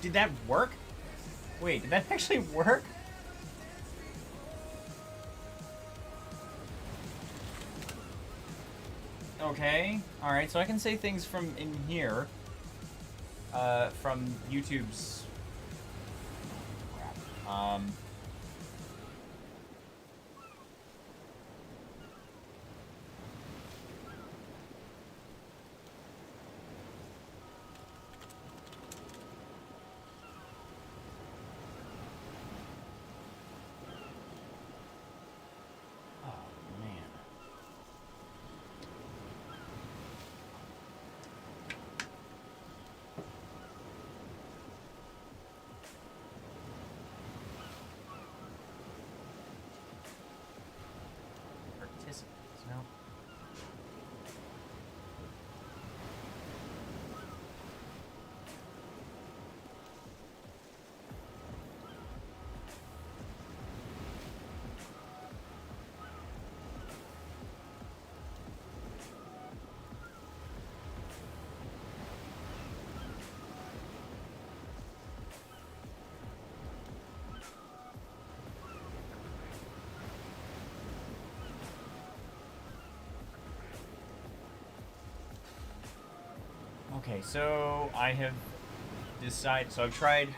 Did that work? Wait, did that actually work? Okay, alright, so I can say things from in here. From YouTube's... Crap. Participants, no. Okay, so I have decided, so I've tried,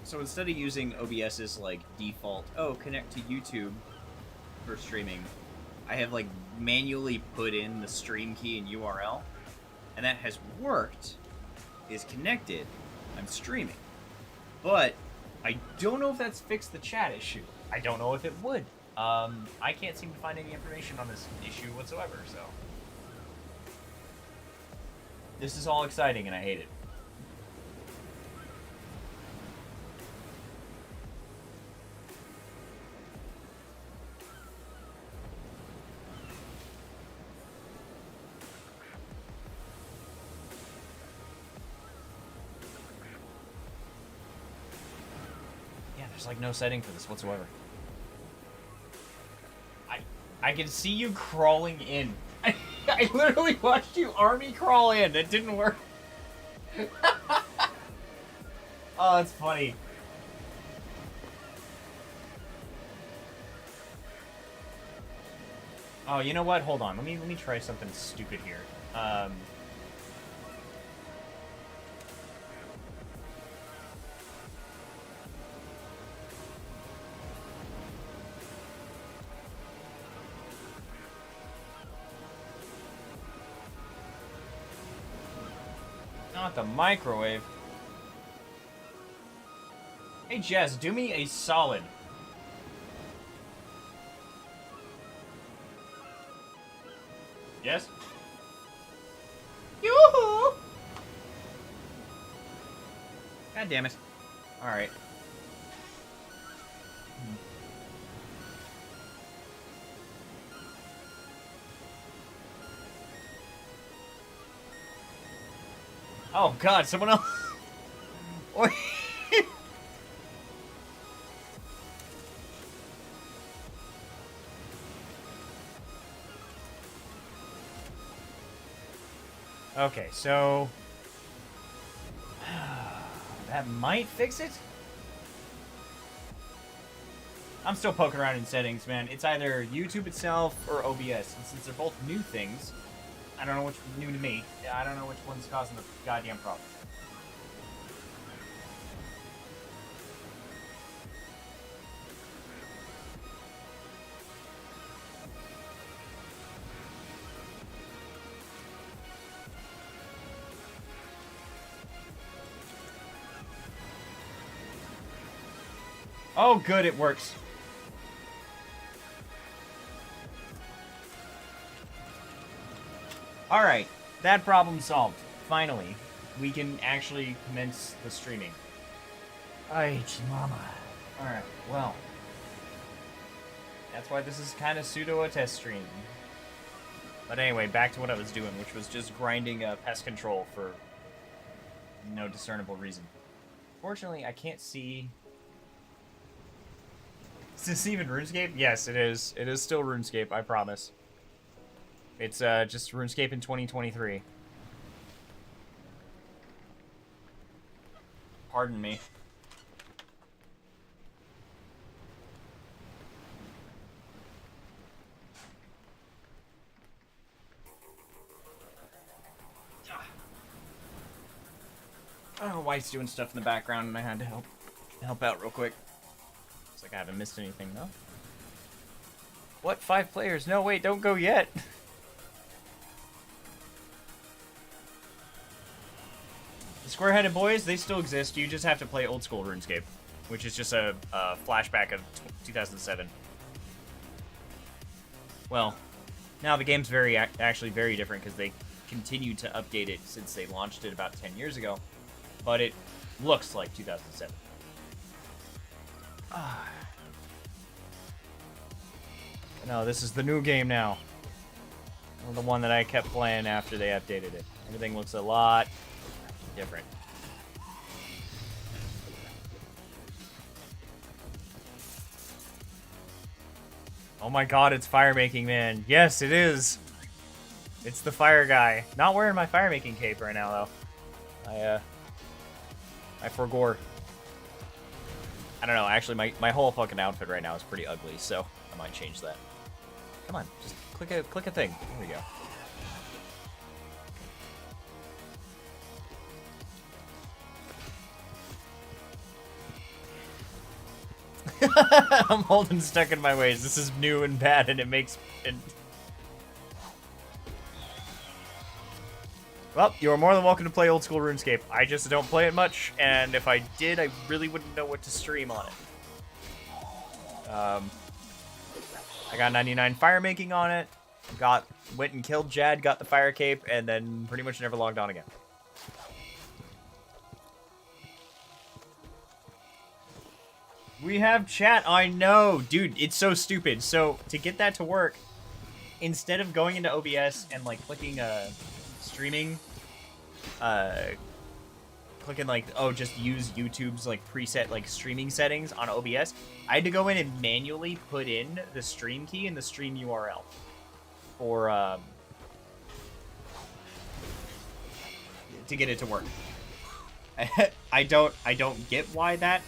so instead of using OBS's like default, oh, connect to YouTube for streaming, I have like manually put in the stream key and URL, and that has worked, is connected, I'm streaming. But I don't know if that's fixed the chat issue. I don't know if it would. I can't seem to find any information on this issue whatsoever, so. This is all exciting, and I hate it. Yeah, there's like no setting for this whatsoever. I can see you crawling in. I literally watched you army crawl in. It didn't work. Oh, that's funny. Oh, you know what? Hold on. Let me try something stupid here. Not the microwave. Hey, Jess, do me a solid. Yes? Yoo-hoo! God damn it. Alright. Oh god, someone else. Okay, so that might fix it. I'm still poking around in settings, man. It's either YouTube itself or OBS, and since they're both new things, I don't know which new to me. I don't know which one's causing the goddamn problem. Oh, good, it works. Alright, that problem solved. Finally, we can actually commence the streaming. Ay, mama. Alright, well. That's why this is kind of pseudo a test stream. But anyway, back to what I was doing, which was just grinding pest control for no discernible reason. Fortunately, I can't see... Is this even RuneScape? Yes, it is. It is still RuneScape, I promise. It's just RuneScape in 2023. Pardon me. I don't know why he's doing stuff in the background, and I had to help out real quick. Looks like I haven't missed anything, though. What? 5 players? No, wait, don't go yet. The square-headed boys, they still exist. You just have to play old-school RuneScape, which is just a flashback of 2007. Well, now the game's actually very different because they continued to update it since they launched it about 10 years ago. But it looks like 2007. No, this is the new game now. The one that I kept playing after they updated it. Everything looks a lot different. Oh my god, it's fire making, man. Yes, it is. It's the fire guy. Not wearing my fire making cape right now, though. I forgore. I don't know, actually, my whole fucking outfit right now is pretty ugly, so I might change that. Come on, just click a thing. There we go. I'm holding stuck in my ways. This is new and bad, and it makes it... Well, you are more than welcome to play old school RuneScape. I just don't play it much, and if I did, I really wouldn't know what to stream on it. I got 99 fire making on it. Went and killed Jad, got the fire cape, and then pretty much never logged on again. We have chat. I know, dude. It's so stupid. So to get that to work, instead of going into OBS and like clicking streaming, clicking like, oh, just use YouTube's like preset like streaming settings on OBS, I had to go in and manually put in the stream key and the stream URL for to get it to work. I don't get why that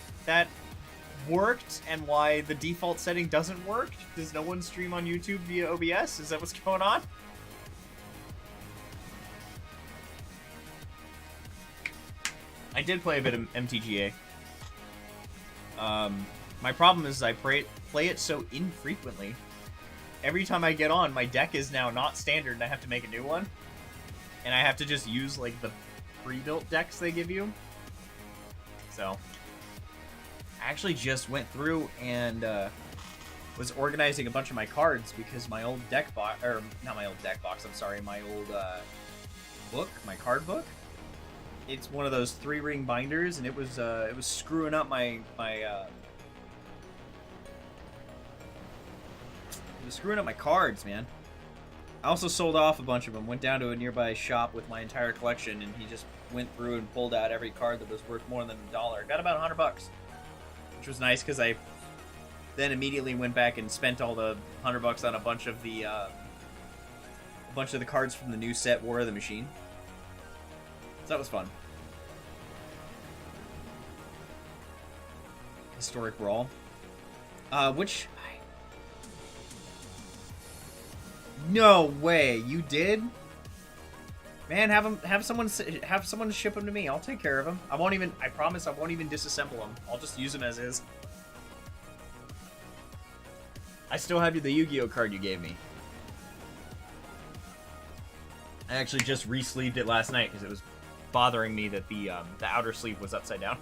worked and why the default setting doesn't work. Does no one stream on YouTube via OBS? Is that what's going on? I did play a bit of MTGA. My problem is I play it so infrequently. Every time I get on, my deck is now not standard and I have to make a new one. And I have to just use like the pre-built decks they give you. So I actually just went through and was organizing a bunch of my cards because my old deck box, or not my old deck box, I'm sorry, my old book, my card book. It's one of those 3-ring binders, and it was screwing up my cards, man. I also sold off a bunch of them. Went down to a nearby shop with my entire collection, and he just went through and pulled out every card that was worth more than $1. Got about $100, which was nice because I then immediately went back and spent all the $100 on a bunch of the cards from the new set War of the Machine. So that was fun. Historic Brawl. Which... No way, you did? Man, have someone ship them to me. I'll take care of them. I promise I won't even disassemble them. I'll just use them as is. I still have the Yu-Gi-Oh card you gave me. I actually just re-sleeved it last night because it was bothering me that the outer sleeve was upside down.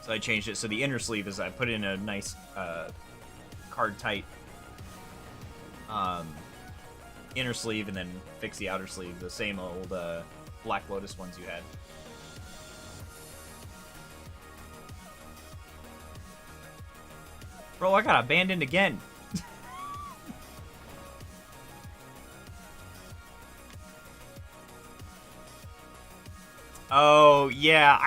So I changed it. So the inner sleeve is I put in a nice card tight inner sleeve and then fix the outer sleeve, the same old Black Lotus ones you had. Bro, I got abandoned again. Oh, yeah,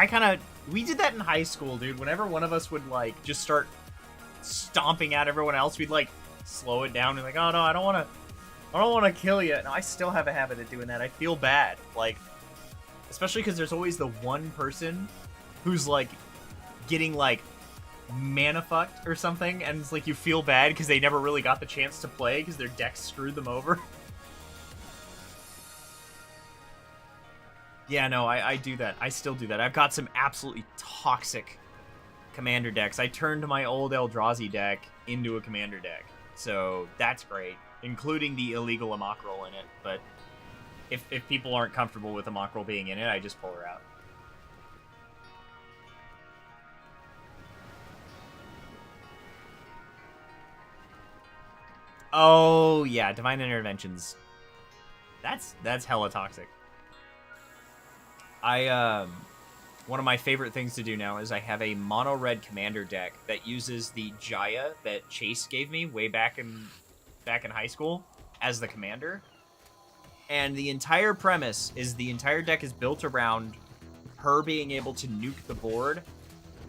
we did that in high school, dude. Whenever one of us would, like, just start stomping at everyone else, we'd, like, slow it down and, like, oh, no, I don't want to kill you. No, I still have a habit of doing that. I feel bad. Like, Especially because there's always the one person who's, like, getting, like, mana fucked or something, and it's like you feel bad because they never really got the chance to play because their deck screwed them over. Yeah, no, I do that. I still do that. I've got some absolutely toxic commander decks. I turned my old Eldrazi deck into a commander deck, so that's great, including the illegal Amakral in it, but if people aren't comfortable with Amakral being in it, I just pull her out. Oh, yeah, Divine Interventions. That's hella toxic. One of my favorite things to do now is I have a mono-red commander deck that uses the Jaya that Chase gave me way back in high school as the commander. And the entire premise is the entire deck is built around her being able to nuke the board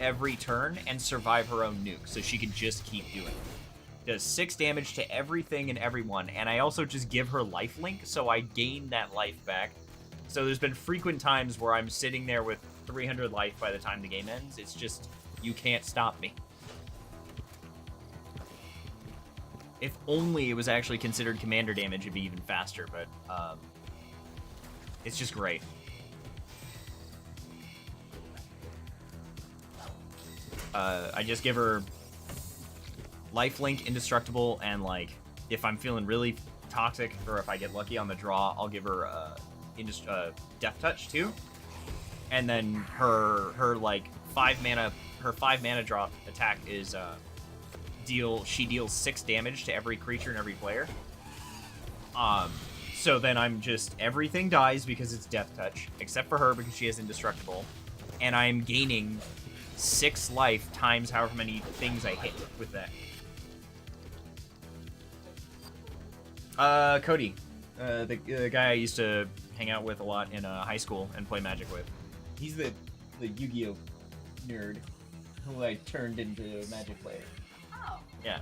every turn and survive her own nuke, so she can just keep doing it. Does 6 damage to everything and everyone, and I also just give her lifelink, so I gain that life back. So there's been frequent times where I'm sitting there with 300 life by the time the game ends. It's just, you can't stop me. If only it was actually considered commander damage, it'd be even faster, but it's just great. I just give her lifelink, indestructible, and like if I'm feeling really toxic or if I get lucky on the draw, I'll give her death touch too. And then her like 5 mana drop attack is she deals 6 damage to every creature and every player. So then I'm just, everything dies because it's death touch, except for her because she is indestructible, and I'm gaining 6 life times however many things I hit with that. Cody, the guy I used to hang out with a lot in high school and play Magic with. He's the Yu-Gi-Oh nerd who I turned into a Magic player. Oh. Yeah.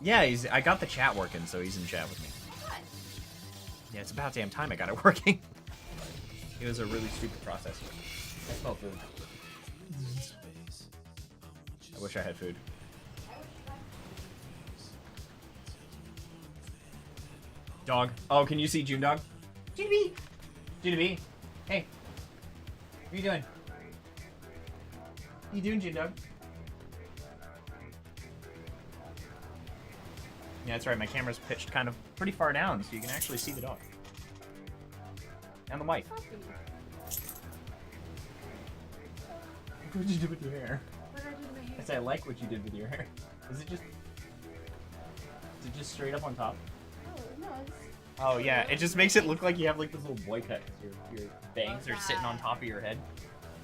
Yeah, I got the chat working, so he's in chat with me. Yeah, it's about damn time I got it working. It was a really stupid process. I smell food. I wish I had food. Dog. Oh, can you see June Dog? June B. June B. Hey. What are you doing? What are you doing, June Dog? Yeah, that's right. My camera's pitched kind of pretty far down, so you can actually see the dog. And the wife. What did you do with your hair? What did I do with my hair? I said I like what you did with your hair. Is it just straight up on top? Oh, no, it's... Oh, yeah. It just makes it look like you have like this little boy cut. Your bangs are sitting on top of your head.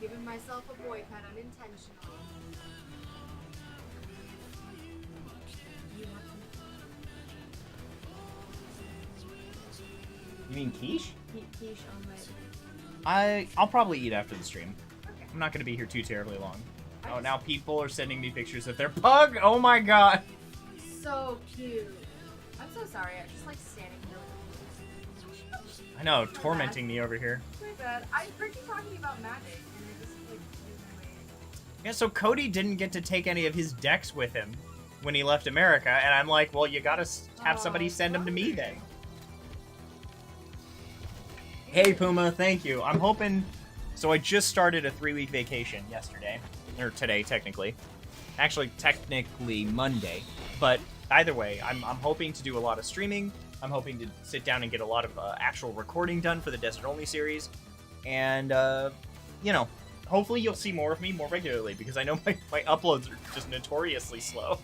Giving myself a boy cut unintentional. You mean quiche? Quiche on my... I'll probably eat after the stream. Okay. I'm not going to be here too terribly long. Oh, now people are sending me pictures of their pug. Oh my god. So cute. I'm so sorry. I just like standing here. I know, tormenting me over here. My bad. I heard you talking about magic, and I just like moved Yeah, so Cody didn't get to take any of his decks with him when he left America, and I'm like, well, you gotta have somebody send them to me then. Hey, Puma, thank you. I'm hoping... So I just started a 3-week vacation yesterday. Or today, technically. Actually, technically Monday. But either way, I'm hoping to do a lot of streaming. I'm hoping to sit down and get a lot of actual recording done for the Desert Only series. And, you know, hopefully you'll see more of me more regularly, because I know my uploads are just notoriously slow.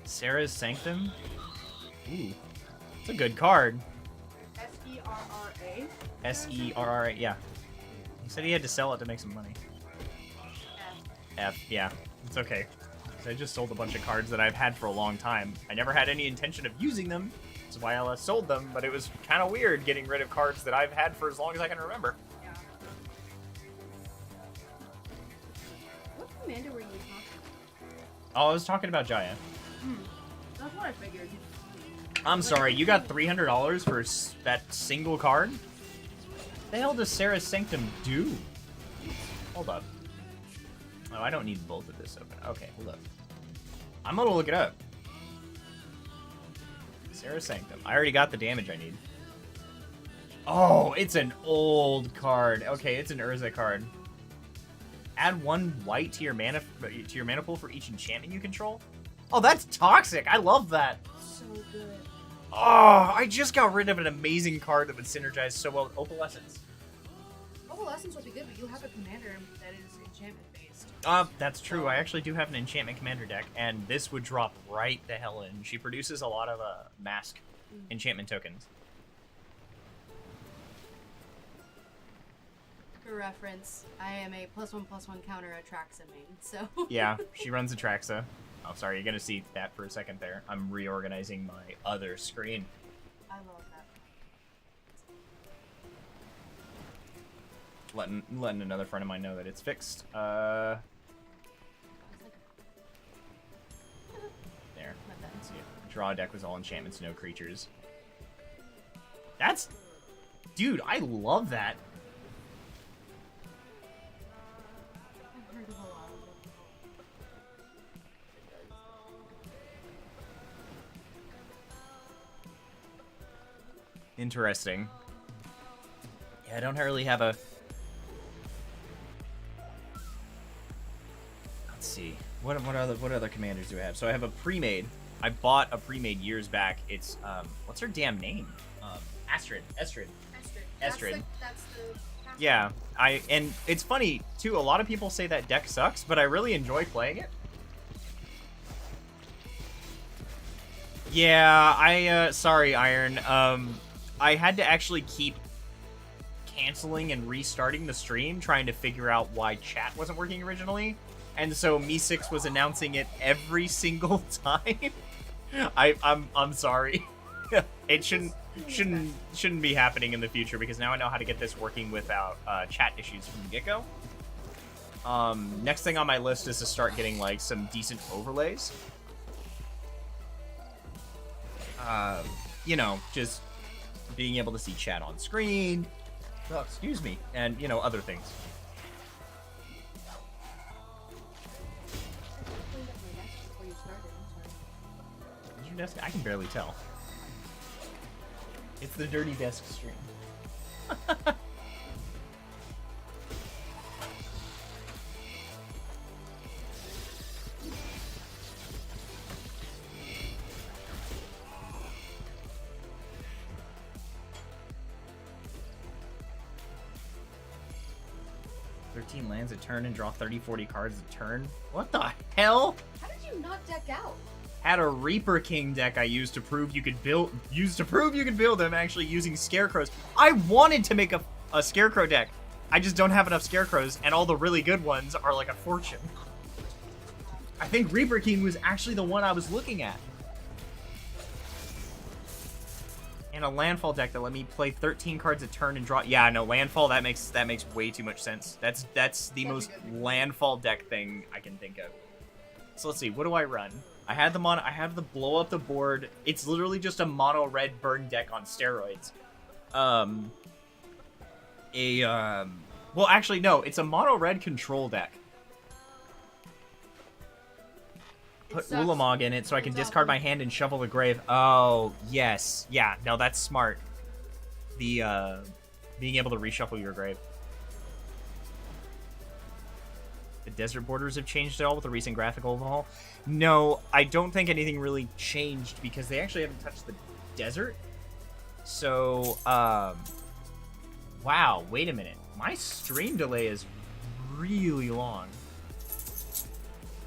Sarah's Sanctum? Ooh. It's a good card. S-E-R-R-A? S-E-R-R-A, yeah. He said he had to sell it to make some money. F, yeah. It's okay. I just sold a bunch of cards that I've had for a long time. I never had any intention of using them. That's why I sold them, but it was kind of weird getting rid of cards that I've had for as long as I can remember. Yeah. What commander were you talking about? Oh, I was talking about Jaya. That's what I figured. I'm sorry, you got $300 for that single card? The hell does Sarah's Sanctum do? Hold up. Oh, I don't need both of this open. Okay, hold up. I'm gonna look it up. Sarah's Sanctum. I already got the damage I need. Oh, it's an old card. Okay, it's an Urza card. Add 1 white to your mana pool for each enchantment you control. Oh, that's toxic. I love that. So good. Oh, I just got rid of an amazing card that would synergize so well with Opalescence. Opalescence would be good, but you have a commander that is enchantment based. That's true. I actually do have an enchantment commander deck, and this would drop right the hell in. She produces a lot of mask enchantment tokens. For reference, I am a +1/+1 counter Atraxa main, so. Yeah, she runs Atraxa. Oh, sorry, you're gonna see that for a second there. I'm reorganizing my other screen. I love that. Letting another friend of mine know that it's fixed. There. Let's see it. Draw deck was all enchantments, no creatures. That's... Dude, I love that. I've heard of a lot of them. Interesting. Yeah, I don't really have a... Let's see. What other commanders do I have? So I have a pre-made. I bought a pre-made years back. It's what's her damn name? Estrid. That's the Yeah, and it's funny too. A lot of people say that deck sucks, but I really enjoy playing it. Yeah, sorry, Iron. I had to actually keep canceling and restarting the stream, trying to figure out why chat wasn't working originally. And so Me6 was announcing it every single time. I'm sorry. It shouldn't be happening in the future, because now I know how to get this working without chat issues from the get-go. Next thing on my list is to start getting like some decent overlays. You know, just being able to see chat on screen. Oh, excuse me, and you know, other things. Is your desk? I can barely tell. It's the Dirty Desk stream. 13 lands a turn and draw 30-40 cards a turn? What the hell? How did you not deck out? Had a Reaper King deck I used to prove you could build. I'm actually using scarecrows. I wanted to make a scarecrow deck. I just don't have enough scarecrows, and all the really good ones are like a fortune. I think Reaper King was actually the one I was looking at. And a landfall deck that let me play 13 cards a turn and draw. Yeah, no, landfall, that makes way too much sense. That's the most landfall deck thing I can think of. So let's see, what do I run? I have the blow up the board. It's literally just a mono red burn deck on steroids. Well, actually no, it's a mono red control deck. Put Ulamog in it so I can discard my hand and shovel the grave. Oh, yes. Yeah, no, that's smart. The, being able to reshuffle your grave. The desert borders have changed at all with the recent graphical overhaul? No, I don't think anything really changed because they actually haven't touched the desert. So, wow, wait a minute. My stream delay is really long.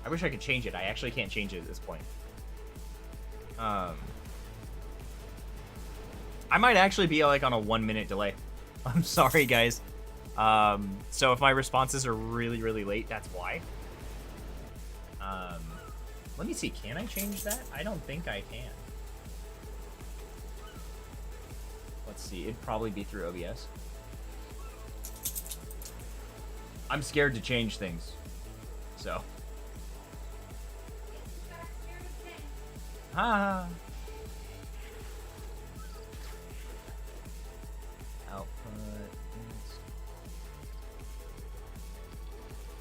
I wish I could change it. I actually can't change it at this point. I might actually be like on a 1-minute delay. I'm sorry, guys. So if my responses are really, really late, that's why. Let me see. Can I change that? I don't think I can. Let's see. It'd probably be through OBS. I'm scared to change things. So... Ha! Output.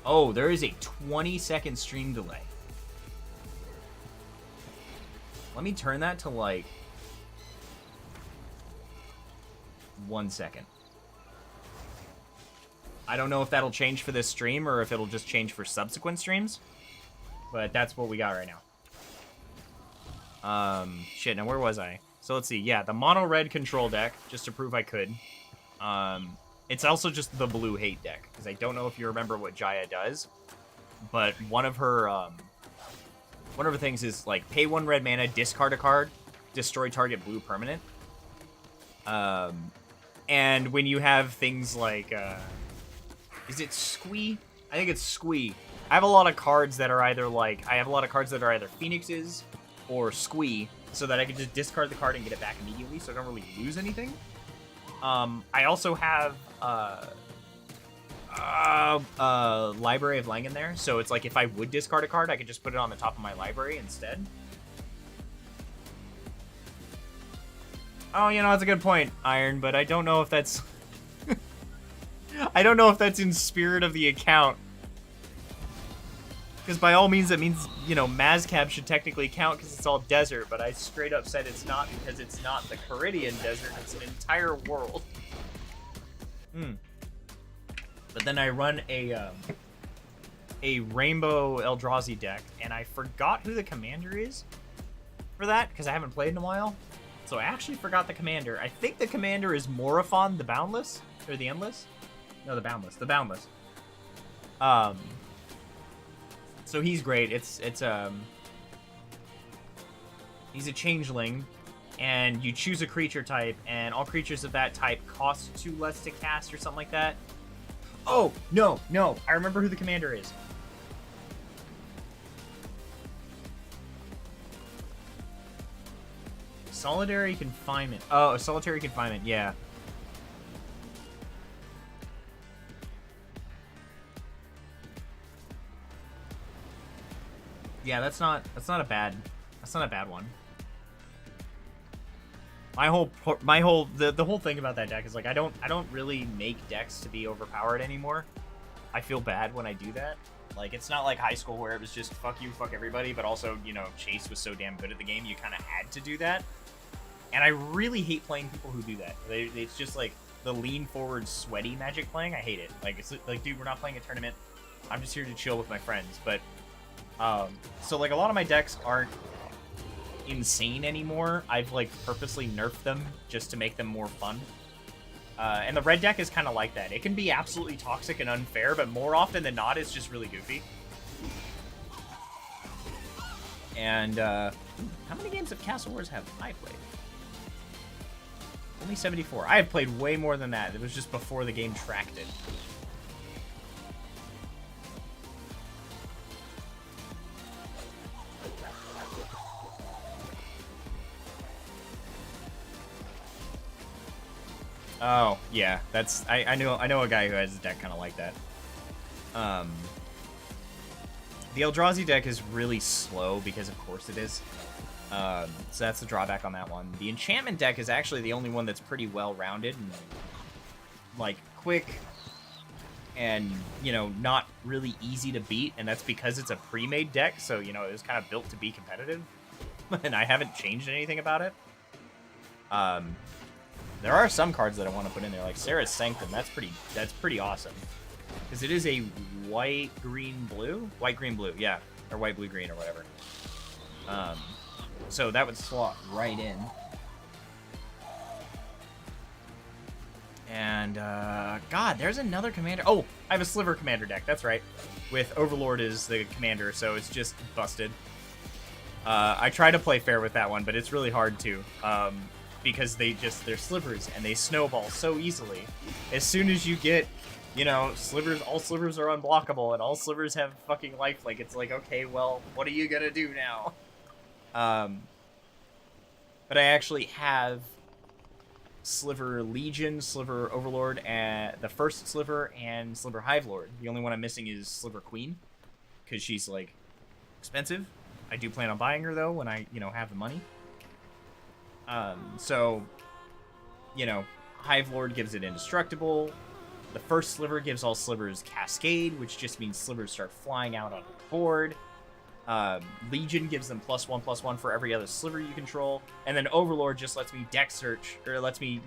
Oh, there is a 20-second stream delay. Let me turn that to, like, 1 second. I don't know if that'll change for this stream or if it'll just change for subsequent streams. But that's what we got right now. Shit, now where was I? So let's see. Yeah, the mono red control deck, just to prove I could. It's also just the blue hate deck, because I don't know if you remember what Jaya does, but one of her things is, like, pay 1 red mana, discard a card, destroy target blue permanent. And when you have things like, is it Squee? I think it's Squee. I have a lot of cards that are either, like, Phoenixes or Squee, so that I can just discard the card and get it back immediately, so I don't really lose anything. I also have Library of Langan there, so it's like if I would discard a card, I could just put it on the top of my library instead. Oh, you know, that's a good point, Iron, but I don't know if that's... I don't know if that's in spirit of the account. Because by all means, that means, you know, Mazcab should technically count because it's all desert, but I straight up said it's not because it's not the Caridian desert, it's an entire world. But then I run a Rainbow Eldrazi deck, and I forgot who the commander is for that, because I haven't played in a while. So I actually forgot the commander. I think the commander is Morophon the Boundless, or the Endless? No, the Boundless. The Boundless. So he's great. He's a changeling, and you choose a creature type, and all creatures of that type cost 2 less to cast, or something like that. Oh, no, I remember who the commander is. Solitary Confinement. Oh, Solitary Confinement, yeah. Yeah, that's not a bad one. The whole thing about that deck is, like, I don't really make decks to be overpowered anymore. I feel bad when I do that. Like, it's not like high school where it was just fuck you, fuck everybody, but also, you know, Chase was so damn good at the game, you kind of had to do that. And I really hate playing people who do that. It's just like the lean forward, sweaty Magic playing. I hate it. Like, it's like, dude, we're not playing a tournament. I'm just here to chill with my friends. But so, like, a lot of my decks aren't insane anymore. I've, like, purposely nerfed them just to make them more fun. And the red deck is kind of like that. It can be absolutely toxic and unfair, but more often than not, it's just really goofy. And how many games of Castle Wars have I played? Only 74. I have played way more than that. It was just before the game tracked it. Oh, yeah. That's I know a guy who has a deck kind of like that. The Eldrazi deck is really slow because of course it is. So that's the drawback on that one. The enchantment deck is actually the only one that's pretty well-rounded and, like, quick and, you know, not really easy to beat, and that's because it's a pre-made deck, so, you know, it was kind of built to be competitive, and I haven't changed anything about it. There are some cards that I want to put in there, like Sarah's Sanctum. That's pretty awesome, because it is a white, green, blue, yeah, or white, blue, green, or whatever. So that would slot right in. And, God, there's another commander. Oh, I have a Sliver commander deck. That's right. With Overlord as the commander, so it's just busted. I try to play fair with that one, but it's really hard to. Because they're slivers, and they snowball so easily. As soon as you get, you know, slivers, all slivers are unblockable, and all slivers have fucking lifelink. It's like, okay, well, what are you gonna do now? But I actually have Sliver Legion, Sliver Overlord, and the first Sliver, and Sliver Hive Lord. The only one I'm missing is Sliver Queen, because she's, like, expensive. I do plan on buying her, though, when I, have the money. So, Hive Lord gives it indestructible. The first sliver gives all slivers Cascade, which just means slivers start flying out onto the board. Legion gives them +1/+1 for every other sliver you control. And then Overlord just lets me deck search, or lets me,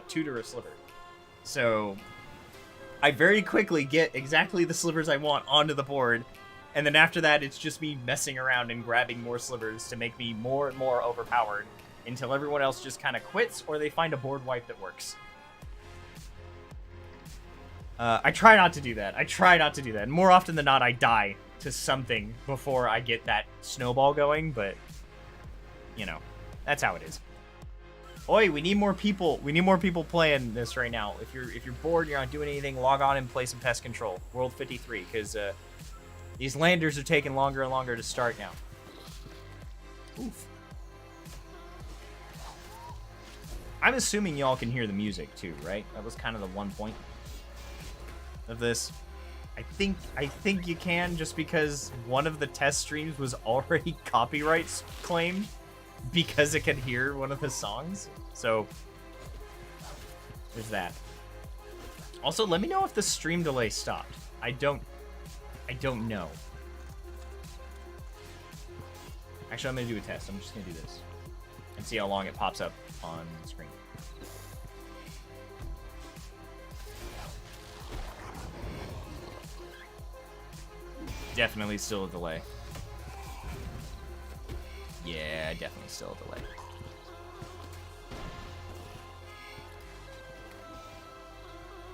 tutor a sliver. So I very quickly get exactly the slivers I want onto the board. And then after that, it's just me messing around and grabbing more slivers to make me more and more overpowered until everyone else just kind of quits or they find a board wipe that works. I try not to do that. And more often than not, I die to something before I get that snowball going, but, that's how it is. Oi, we need more people. We need more people playing this right now. If you're bored, you're not doing anything, log on and play some Pest Control. World 53, because these landers are taking longer and longer to start now. Oof. I'm assuming y'all can hear the music too, right? That was kind of the one point of this. I think you can, just because one of the test streams was already copyright claimed because it could hear one of the songs. So there's that. Also, let me know if the stream delay stopped. I don't know. Actually, I'm gonna do a test. I'm just gonna do this and see how long it pops up on the screen. Definitely still a delay. Yeah, definitely still a delay.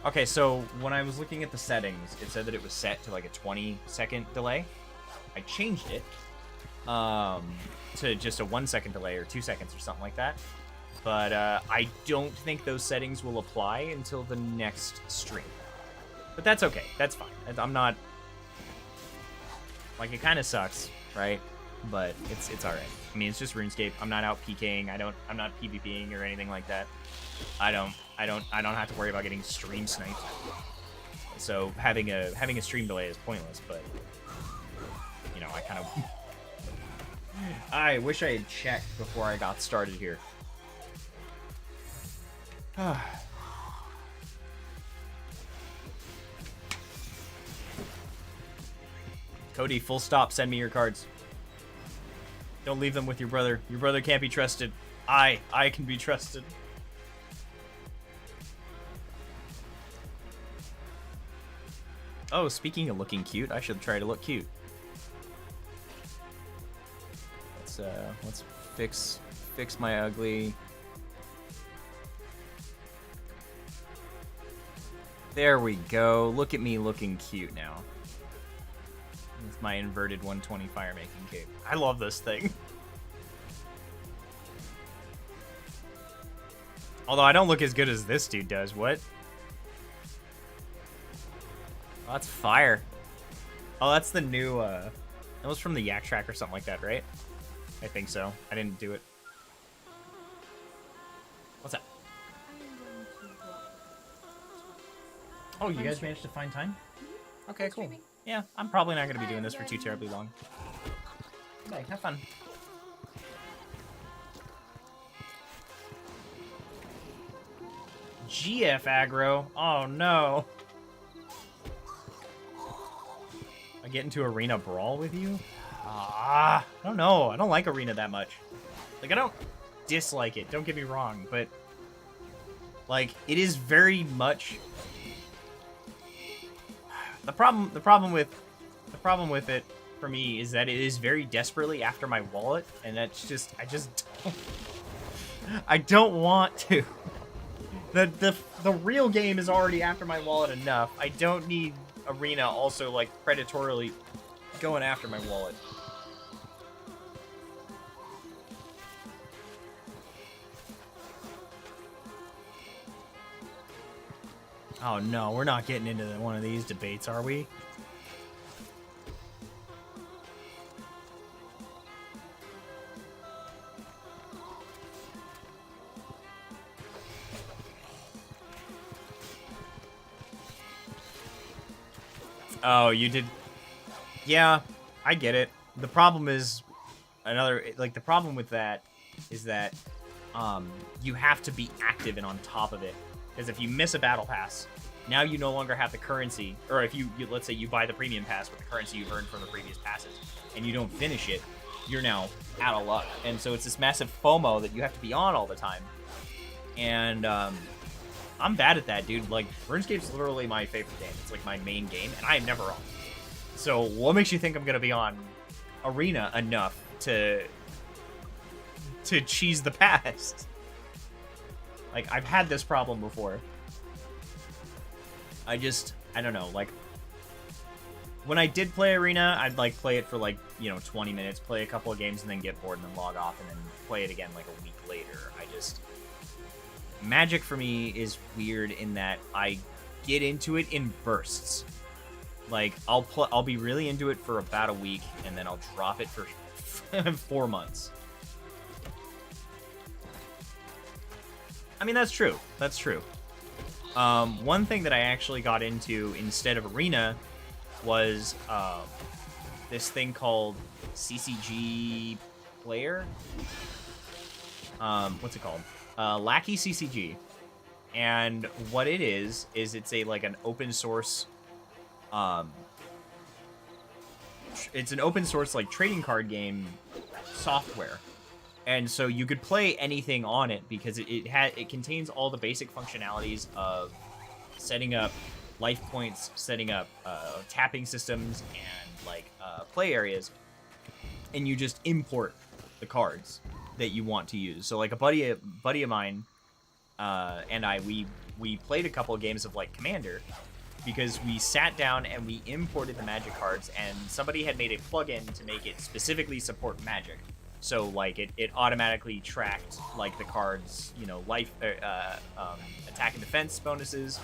Okay, so when I was looking at the settings, it said that it was set to like a 20-second delay. I changed it to just a 1-second delay or 2 seconds or something like that. But I don't think those settings will apply until the next stream. But that's okay. That's fine. I'm not... Like, it kind of sucks, right? But it's alright. I mean, it's just RuneScape. I'm not out PKing. I'm not PvPing or anything like that. I don't have to worry about getting stream sniped. So having a stream delay is pointless, but I kind of I wish I had checked before I got started here. Cody, full stop, send me your cards. Don't leave them with your brother. Your brother can't be trusted. I can be trusted. Oh, speaking of looking cute, I should try to look cute. Let's fix my ugly. There we go. Look at me looking cute now. With my inverted 120 fire making cape. I love this thing. Although I don't look as good as this dude does. What? Oh, that's fire. Oh, that's the new, that was from the Yak Track or something like that, right? I think so. I didn't do it. What's that? Oh, you guys managed to find time? Okay, cool. Yeah, I'm probably not going to be doing this for too terribly long. Okay, have fun. GF aggro. Oh, no. I get into Arena Brawl with you? I don't know. I don't like Arena that much. Like, I don't dislike it. Don't get me wrong, but... Like, it is very much... The problem with it for me is that it is very desperately after my wallet, and that's just I don't want to. The real game is already after my wallet enough. I don't need Arena also like predatorily going after my wallet. Oh no, we're not getting into one of these debates, are we? Oh, you did... Yeah, I get it. The problem is, another like the problem with that is that you have to be active and on top of it, because if you miss a battle pass, now you no longer have the currency, or if you let's say you buy the premium pass with the currency you've earned from the previous passes and you don't finish it, you're now out of luck. And so it's this massive FOMO that you have to be on all the time. And I'm bad at that, dude. Like, RuneScape's literally my favorite game. It's like my main game, and I am never on. So what makes you think I'm gonna be on Arena enough to cheese the past? Like, I've had this problem before. I don't know, like, when I did play Arena, I'd like play it for like, 20 minutes, play a couple of games, and then get bored and then log off and then play it again like a week later. Magic for me is weird in that I get into it in bursts. Like, I'll be really into it for about a week, and then I'll drop it for 4 months. I mean, that's true. That's true. One thing that I actually got into instead of Arena was this thing called CCG Player. What's it called? Lackey CCG. And what it is it's an open source it's an open source like trading card game software. And so you could play anything on it because it contains all the basic functionalities of setting up life points, setting up tapping systems, and play areas. And you just import the cards that you want to use. So like a buddy of mine and we played a couple of games of like Commander because we sat down and we imported the Magic cards, and somebody had made a plugin to make it specifically support Magic. So like it automatically tracked like the cards, life, attack and defense bonuses.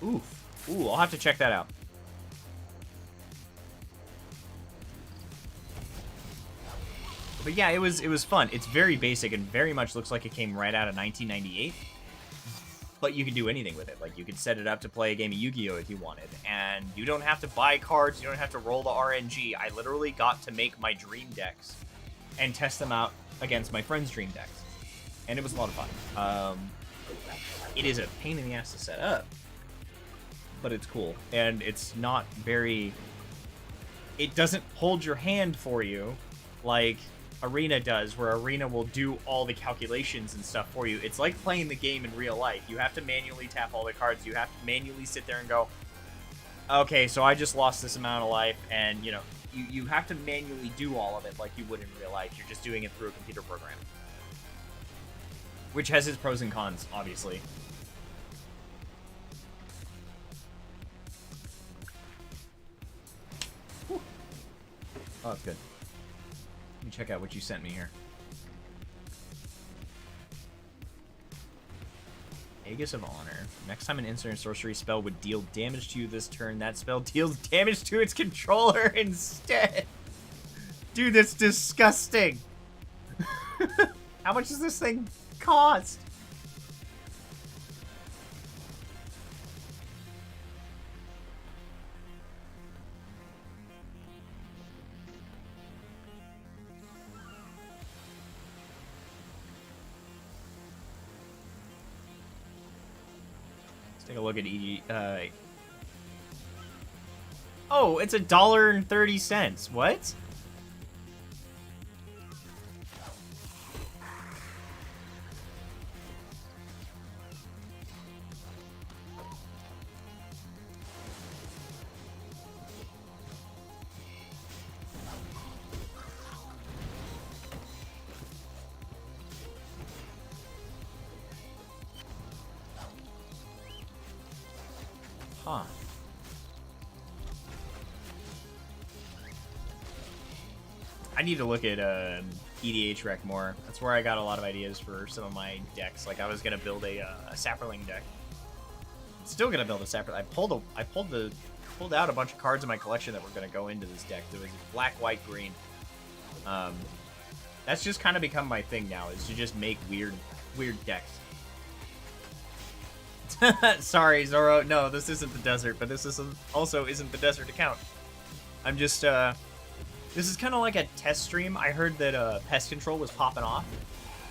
Ooh, I'll have to check that out. But yeah, it was fun. It's very basic and very much looks like it came right out of 1998. But you can do anything with it. Like, you could set it up to play a game of Yu-Gi-Oh! If you wanted. And you don't have to buy cards. You don't have to roll the RNG. I literally got to make my dream decks and test them out against my friends' dream decks. And it was a lot of fun. It is a pain in the ass to set up. But it's cool. And it's not very... It doesn't hold your hand for you like Arena does, where Arena will do all the calculations and stuff for you. It's like playing the game in real life. You have to manually tap all the cards. You have to manually sit there and go, okay, so I just lost this amount of life, and, you have to manually do all of it like you would in real life. You're just doing it through a computer program. Which has its pros and cons, obviously. Whew. Oh, that's good. Let me check out what you sent me here. Aegis of Honor. Next time an instant sorcery spell would deal damage to you this turn, that spell deals damage to its controller instead. Dude, that's disgusting. How much does this thing cost? Take a look at Oh, it's $1.30. What? Huh. I need to look at EDH Rec more. That's where I got a lot of ideas for some of my decks. Like, I was gonna build a Sapperling deck. I'm still gonna build a Sapperling. I pulled out a bunch of cards in my collection that were gonna go into this deck. There was black, white, green. That's just kind of become my thing now, is to just make weird decks. Sorry, Zoro. No, this isn't the desert, but this also isn't the desert account. I'm just, this is kind of like a test stream. I heard that pest control was popping off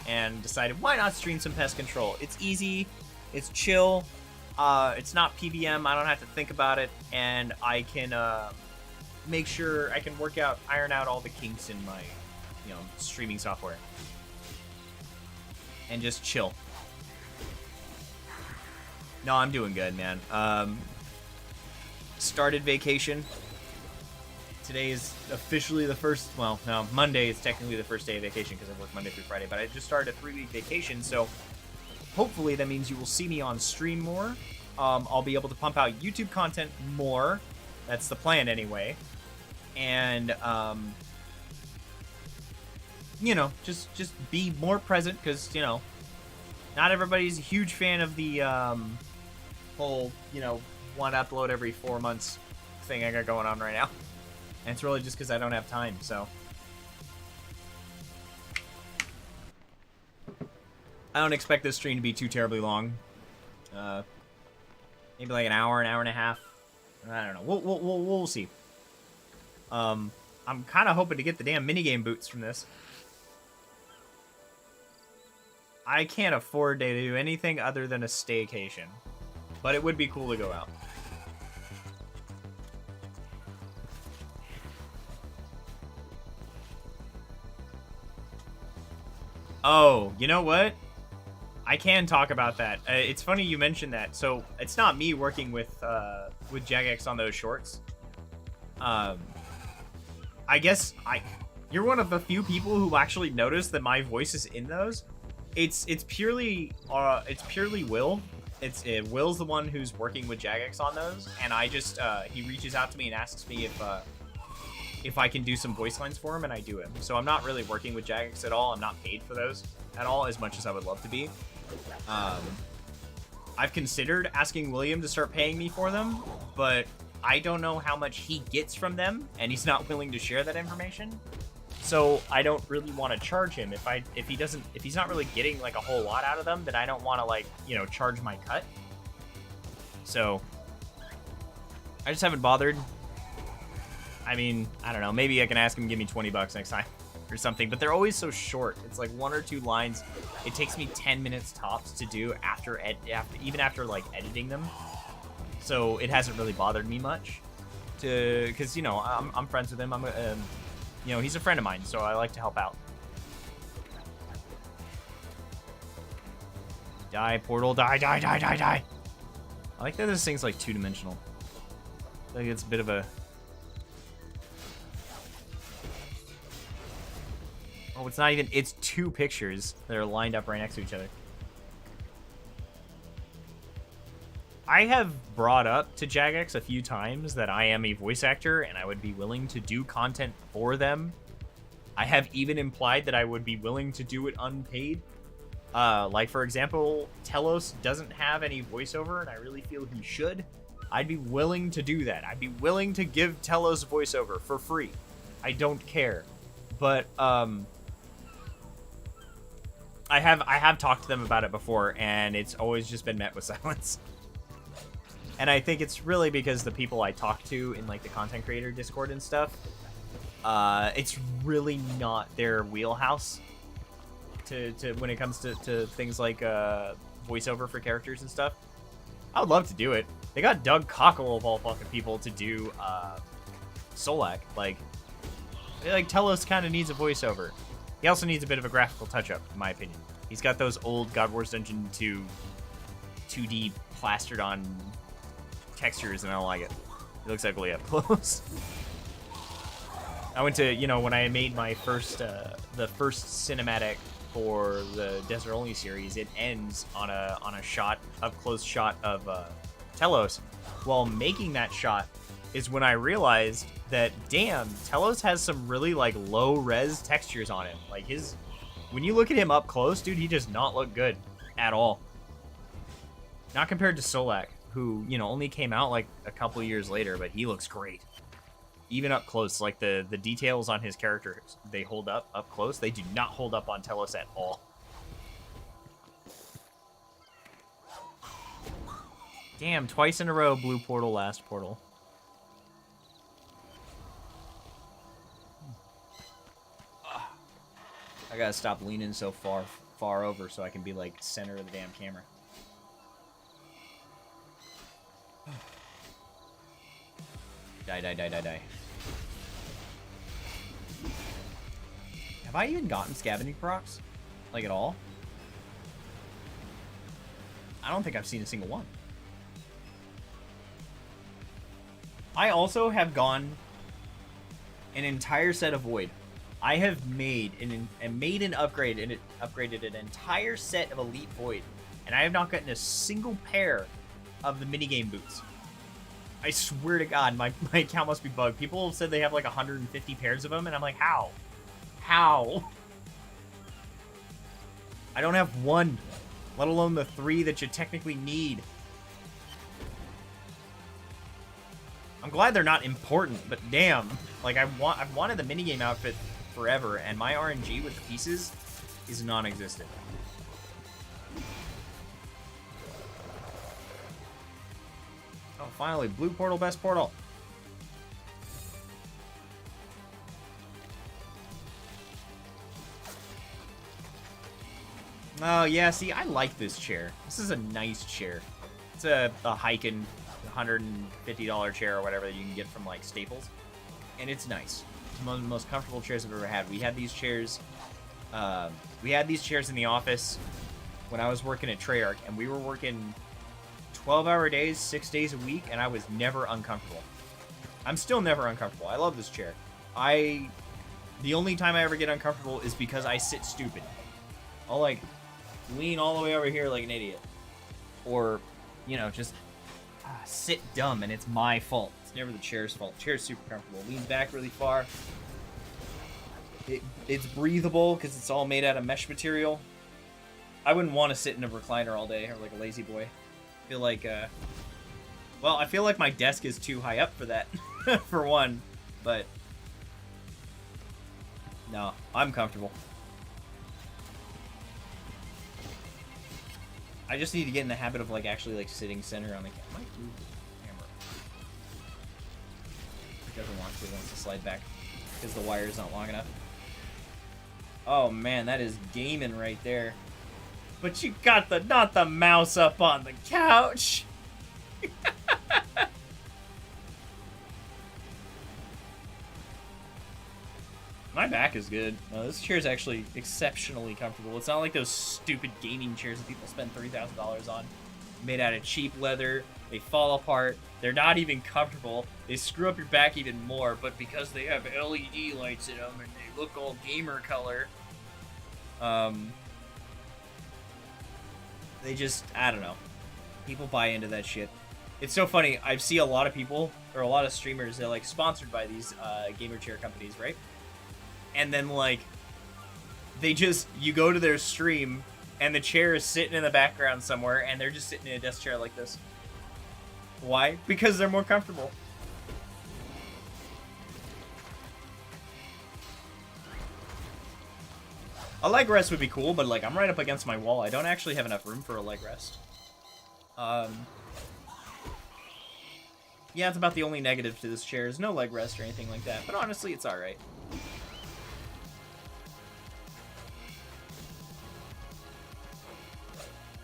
and decided, why not stream some pest control? It's easy, it's chill, it's not PVM, I don't have to think about it, and I can make sure I can iron out all the kinks in my, streaming software. And just chill. No, I'm doing good, man. Started vacation. Today is officially the first, well, no, Monday is technically the first day of vacation because I work Monday through Friday, but I just started a 3-week vacation, so hopefully that means you will see me on stream more. I'll be able to pump out YouTube content more. That's the plan anyway. And, just be more present because, not everybody's a huge fan of the whole, one upload every 4 months thing I got going on right now. And it's really just because I don't have time, so. I don't expect this stream to be too terribly long. Maybe like an hour and a half. I don't know. We'll see. I'm kind of hoping to get the damn minigame boots from this. I can't afford to do anything other than a staycation. But it would be cool to go out. Oh, you know what? I can talk about that. It's funny you mentioned that. So it's not me working with Jagex on those shorts. I guess you're one of the few people who actually noticed that my voice is in those. It's purely Will. Will's the one who's working with Jagex on those, and I just he reaches out to me and asks me if I can do some voice lines for him, and I do it. So I'm not really working with Jagex at all. I'm not paid for those at all, as much as I would love to be. I've considered asking William to start paying me for them, but I don't know how much he gets from them, and he's not willing to share that information. So I don't really want to charge him. If he's not really getting like a whole lot out of them, then I don't want to charge my cut. So I just haven't bothered. I mean, I don't know. Maybe I can ask him to give me $20 next time or something. But they're always so short. It's like 1 or 2 lines. It takes me 10 minutes tops to do even after like editing them. So it hasn't really bothered me much. Because I'm friends with him. He's a friend of mine, so I like to help out. Die, portal, die, die, die, die, die. I like that this thing's like 2-dimensional. I think it's a bit of a... Oh, it's not even... It's 2 pictures that are lined up right next to each other. I have brought up to Jagex a few times that I am a voice actor and I would be willing to do content for them. I have even implied that I would be willing to do it unpaid. Like, for example, Telos doesn't have any voiceover and I really feel he should. I'd be willing to do that. I'd be willing to give Telos voiceover for free. I don't care. But, I have talked to them about it before and it's always just been met with silence. And I think it's really because the people I talk to in like the content creator Discord and stuff, it's really not their wheelhouse to when it comes to things like voiceover for characters and stuff. I would love to do it. They got Doug Cockle of all fucking people to do Solak. Like Telos kind of needs a voiceover. He also needs a bit of a graphical touch-up, in my opinion. He's got those old God Wars Dungeon 2 2D plastered on textures, and I don't like it. It looks ugly up close. I went to, when I made my first, the first cinematic for the Desert Only series, it ends on a up-close shot of Telos. While making that shot is when I realized that, damn, Telos has some really, low-res textures on him. When you look at him up close, dude, he does not look good at all. Not compared to Solak, who, only came out, a couple years later, but he looks great. Even up close, the details on his character, they hold up close. They do not hold up on Telos at all. Damn, twice in a row, blue portal, last portal. I gotta stop leaning so far over so I can be like center of the damn camera. Die. Have I even gotten scavenging procs? Like at all? I don't think I've seen a single one. I also have gone an entire set of Void. I have made an upgrade and it upgraded an entire set of Elite Void, and I have not gotten a single pair of the minigame boots. I swear to God, my account must be bugged. People have said they have like 150 pairs of them, and I'm like, how? How? I don't have one, let alone the 3 that you technically need. I'm glad they're not important, but damn, like I've wanted the minigame outfit forever, and my RNG with the pieces is non-existent. Oh, finally, blue portal, best portal. Oh yeah, see, I like this chair. This is a nice chair. It's a hiking $150 chair or whatever that you can get from like Staples, and it's nice. It's one of the most comfortable chairs I've ever had. We had these chairs in the office when I was working at Treyarch, and we were working 12-hour days, 6 days a week, and I was never uncomfortable. I'm still never uncomfortable. I love this chair. The only time I ever get uncomfortable is because I sit stupid. I'll like lean all the way over here like an idiot, or you know, just sit dumb, and it's my fault. It's never the chair's fault. The chair's super comfortable. Leans back really far. It's breathable because it's all made out of mesh material. I wouldn't want to sit in a recliner all day or like a lazy boy. I feel like, well, I feel like my desk is too high up for that, for one. But no, I'm comfortable. I just need to get in the habit of like actually like sitting center on the camera. I might move the camera. It doesn't want to. It wants to slide back because the wire is not long enough. Oh man, that is gaming right there. But you got not the mouse up on the couch. My back is good. No, this chair is actually exceptionally comfortable. It's not like those stupid gaming chairs that people spend $30,000 on. Made out of cheap leather. They fall apart. They're not even comfortable. They screw up your back even more, but because they have LED lights in them and they look all gamer color, they just, I don't know. People buy into that shit. It's so funny. I see a lot of people, or a lot of streamers, they're like sponsored by these gamer chair companies, right? And then like, you go to their stream and the chair is sitting in the background somewhere and they're just sitting in a desk chair like this. Why? Because they're more comfortable. A leg rest would be cool, but like I'm right up against my wall. I don't actually have enough room for a leg rest. Yeah, it's about the only negative to this chair is no leg rest or anything like that. But honestly, it's alright.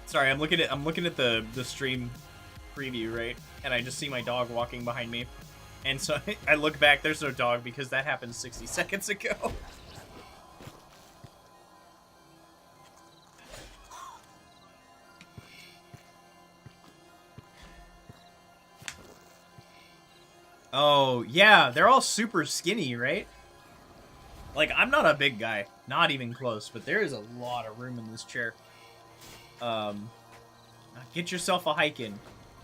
Sorry, I'm looking at the stream preview, right? And I just see my dog walking behind me. And so I look back, there's no dog because that happened 60 seconds ago. Oh, yeah, they're all super skinny, right? Like, I'm not a big guy. Not even close, but there is a lot of room in this chair. Get yourself a hike-in.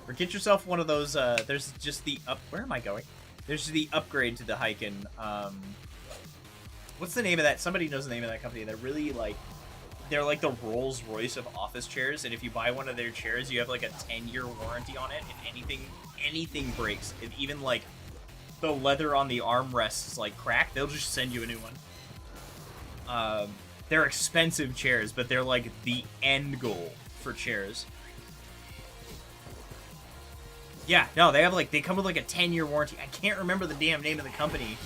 Or get yourself one of those, there's just the where am I going? There's the upgrade to the hike-in, what's the name of that? Somebody knows the name of that company. They're really, like, they're like the Rolls Royce of office chairs, and if you buy one of their chairs, you have, like, a 10-year warranty on it. If anything breaks, if even, like, the leather on the armrests, like, crack, they'll just send you a new one. They're expensive chairs, but they're, like, the end goal for chairs. Yeah, no, they have like they come with like a 10-year warranty. I can't remember the damn name of the company.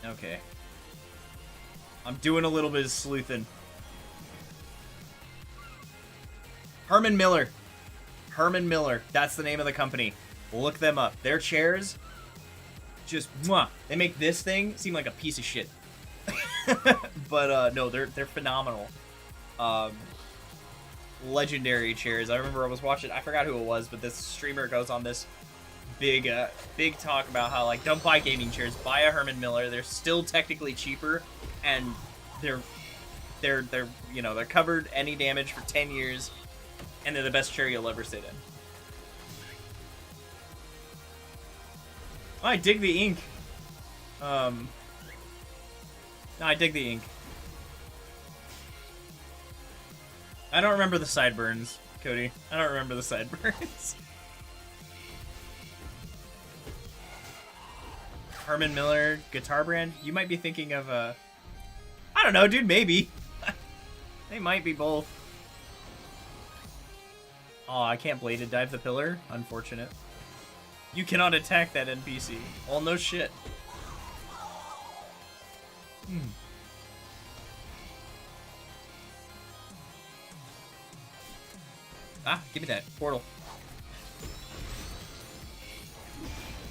Okay. I'm doing a little bit of sleuthing. Herman Miller. Herman Miller. That's the name of the company. Look them up. Their chairs, just mwah. They make this thing seem like a piece of shit. But no, they're phenomenal. Legendary chairs. I remember I was watching. I forgot who it was, but this streamer goes on this big talk about how like don't buy gaming chairs, buy a Herman Miller. They're still technically cheaper, and they're you know they're covered any damage for 10 years, and they're the best chair you'll ever sit in. Oh, I dig the ink. No, I dig the ink. I don't remember the sideburns, Cody. I don't remember the sideburns. Herman Miller guitar brand? You might be thinking of I don't know, dude, maybe. They might be both. Oh, I can't bladed dive the pillar. Unfortunate. You cannot attack that NPC. Well, no shit. Ah, give me that portal.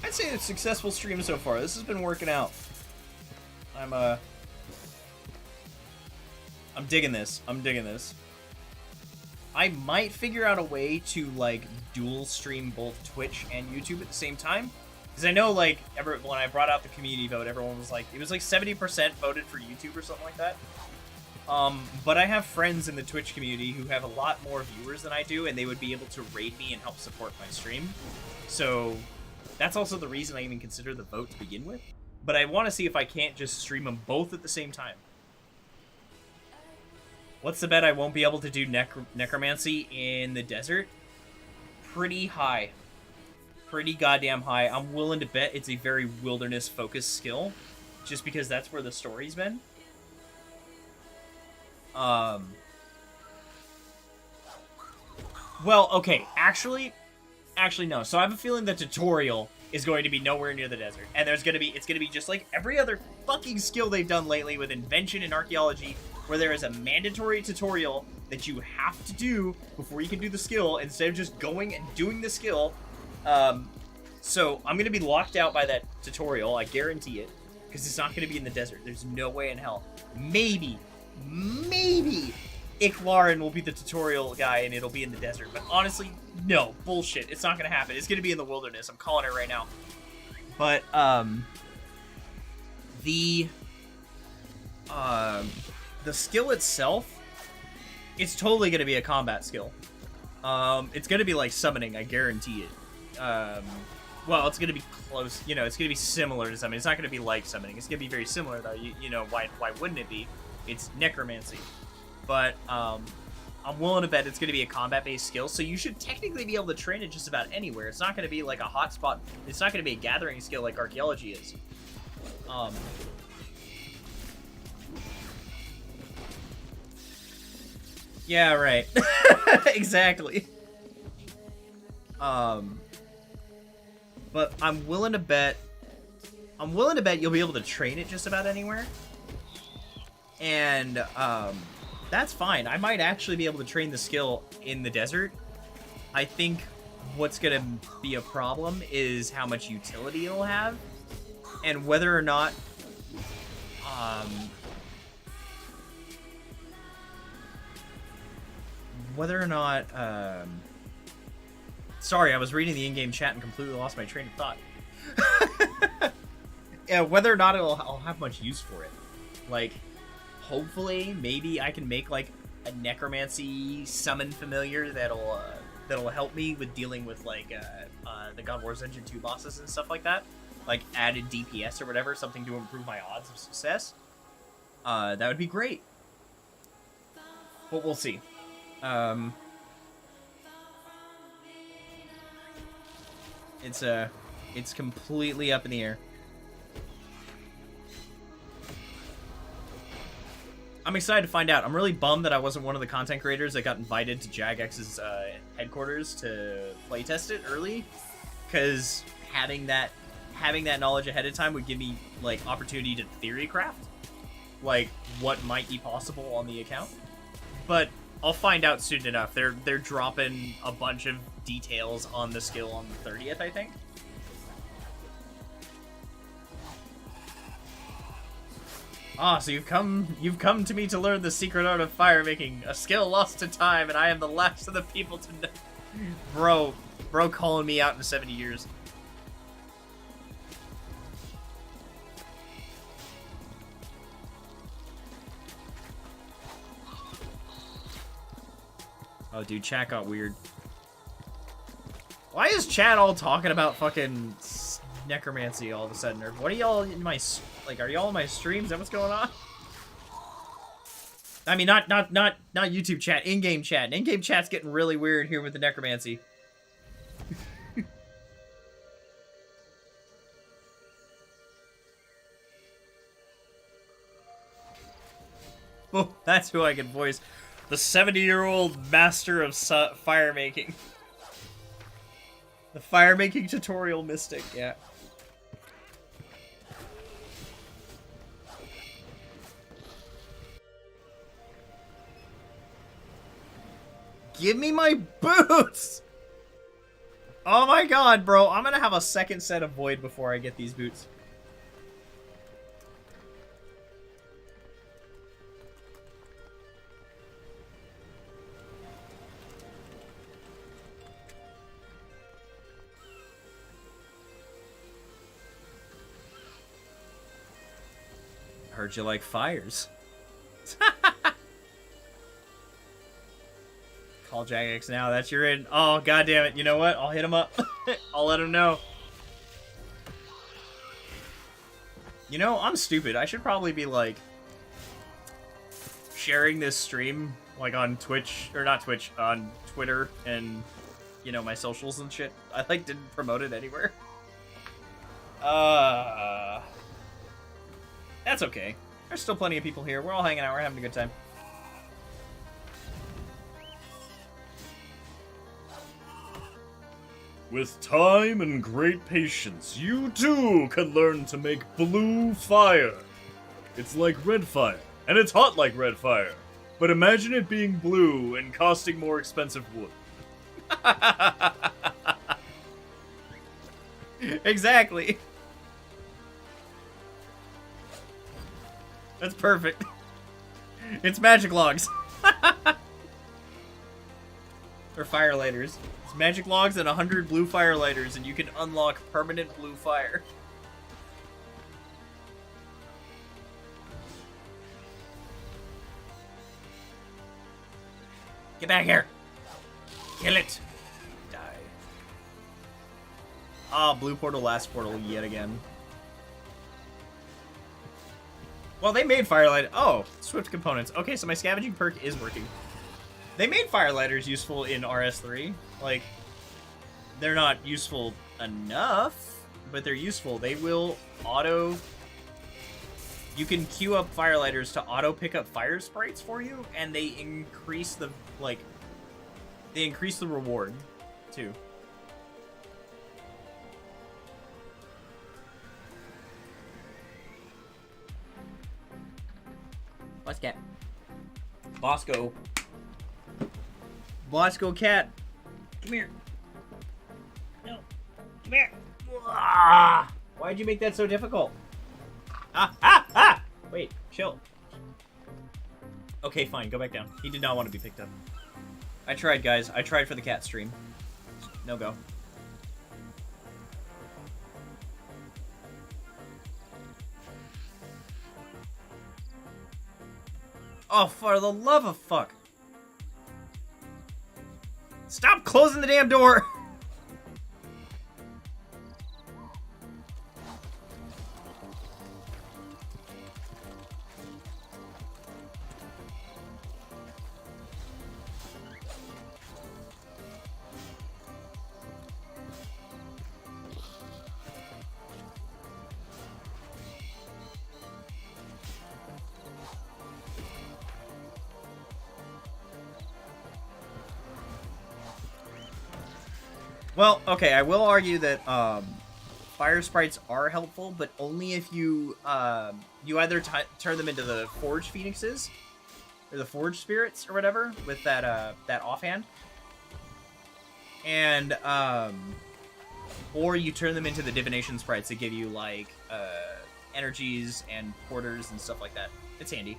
I'd say it's a successful stream so far. This has been working out. I'm digging this. I'm digging this. I might figure out a way to, like, dual stream both Twitch and YouTube at the same time. Because I know, like, when I brought out the community vote, everyone was like, it was like 70% voted for YouTube or something like that. But I have friends in the Twitch community who have a lot more viewers than I do, and they would be able to raid me and help support my stream. So that's also the reason I even consider the vote to begin with. But I want to see if I can't just stream them both at the same time. What's the bet I won't be able to do necromancy in the desert? Pretty high. Pretty goddamn high. I'm willing to bet it's a very wilderness-focused skill, just because that's where the story's been. Well, okay, actually no. So I have a feeling the tutorial is going to be nowhere near the desert, and it's gonna be just like every other fucking skill they've done lately with invention and archaeology, where there is a mandatory tutorial that you have to do before you can do the skill, instead of just going and doing the skill. So I'm gonna be locked out by that tutorial, I guarantee it, because it's not gonna be in the desert. There's no way in hell. Maybe Iklarin will be the tutorial guy and it'll be in the desert. But honestly, no. Bullshit. It's not gonna happen. It's gonna be in the wilderness. I'm calling it right now. But, the skill itself, it's totally gonna be a combat skill. It's gonna be like summoning, I guarantee it. Well, it's gonna be close, you know, it's gonna be similar to summoning. It's not gonna be like summoning. It's gonna be very similar, though. You know, why wouldn't it be? It's necromancy. But, I'm willing to bet it's going to be a combat-based skill, so you should technically be able to train it just about anywhere. It's not going to be like a hotspot. It's not going to be a gathering skill like archaeology is. Yeah, right. Exactly. But I'm willing to bet you'll be able to train it just about anywhere. And, that's fine. I might actually be able to train the skill in the desert. I think what's going to be a problem is how much utility it'll have, and whether or not, sorry, I was reading the in-game chat and completely lost my train of thought. Yeah, whether or not I'll have much use for it. Like, hopefully, maybe I can make, like, a necromancy summon familiar that'll help me with dealing with, like, the God Wars Engine 2 bosses and stuff like that. Like, added DPS or whatever, something to improve my odds of success. That would be great. But we'll see. It's It's completely up in the air. I'm excited to find out. I'm really bummed that I wasn't one of the content creators that got invited to JagX's headquarters to playtest it early, because having that knowledge ahead of time would give me like opportunity to theory craft, like what might be possible on the account. But I'll find out soon enough. They're dropping a bunch of details on the skill on the 30th, I think. Ah, so you've come to me to learn the secret art of fire making, a skill lost to time, and I am the last of the people to know. Bro calling me out in 70 years. Oh, dude, chat got weird. Why is chat all talking about fucking necromancy all of a sudden? Or what are y'all in my... Like, are y'all in my streams? Is that what's going on? I mean, not YouTube chat, in-game chat. In-game chat's getting really weird here with the necromancy. Oh, that's who I can voice. The 70-year-old master of fire making. The fire making tutorial mystic, yeah. Give me my boots! Oh my god, bro. I'm gonna have a second set of void before I get these boots. Heard you like fires. Call JagX now. That's your in. Oh, god damn it. You know what? I'll hit him up. I'll let him know. You know, I'm stupid. I should probably be, like, sharing this stream, like, on Twitch, or not Twitch, on Twitter and, you know, my socials and shit. I, like, didn't promote it anywhere. That's okay. There's still plenty of people here. We're all hanging out. We're having a good time. With time and great patience, you too can learn to make blue fire. It's like red fire, and it's hot like red fire. But imagine it being blue and costing more expensive wood. Exactly. That's perfect. It's magic logs. Or firelighters. It's magic logs and 100 blue firelighters, and you can unlock permanent blue fire. Get back here. Kill it. Die. Ah, blue portal, last portal yet again. Well, they made firelight. Oh, swift components. Okay, so my scavenging perk is working. They made firelighters useful in RS3. Like, they're not useful enough, but they're useful. They will auto... You can queue up firelighters to auto pick up fire sprites for you, and they increase the, like... They increase the reward, too. Let's get Bosco. Bosco cat. Come here. No. Come here. Ah! Why'd you make that so difficult? Ah! Wait, chill. Okay, fine. Go back down. He did not want to be picked up. I tried, guys. I tried for the cat stream. No go. Oh, for the love of fuck. Stop closing the damn door! Well, okay, I will argue that fire sprites are helpful, but only if you you either turn them into the forge phoenixes or the forge spirits or whatever with that that offhand, and or you turn them into the divination sprites that give you like energies and porters and stuff like that. It's handy.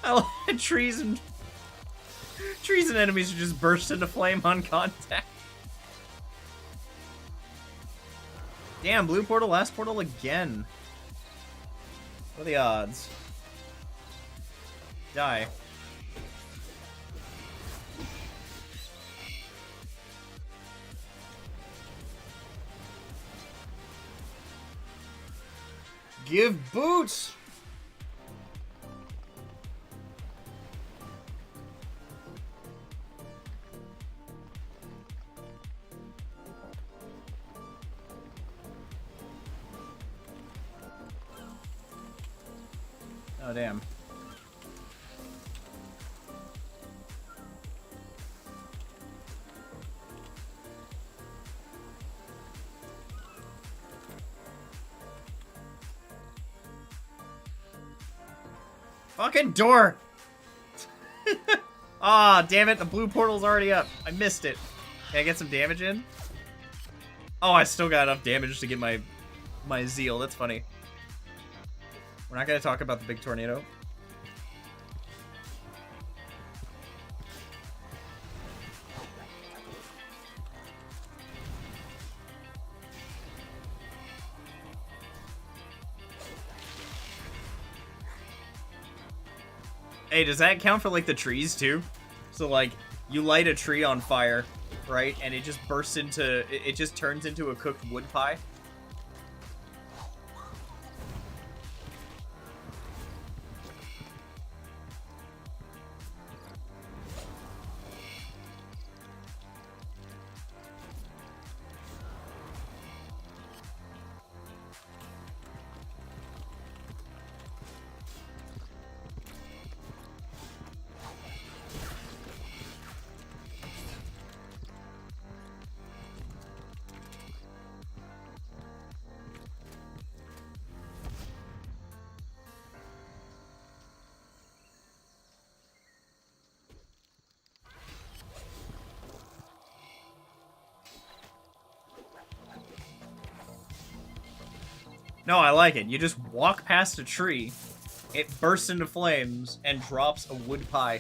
I like trees and enemies who just burst into flame on contact. Damn, blue portal, last portal again. What are the odds? Die. Give boots! Oh, damn. Fucking door! Ah, damn it, the blue portal's already up. I missed it. Can I get some damage in? Oh, I still got enough damage to get my zeal. That's funny. We're not gonna talk about the big tornado. Hey, does that count for, like, the trees, too? So, like, you light a tree on fire, right? And it just bursts into... It just turns into a cooked wood pie? No, I like it. You just walk past a tree, it bursts into flames, and drops a wood pie.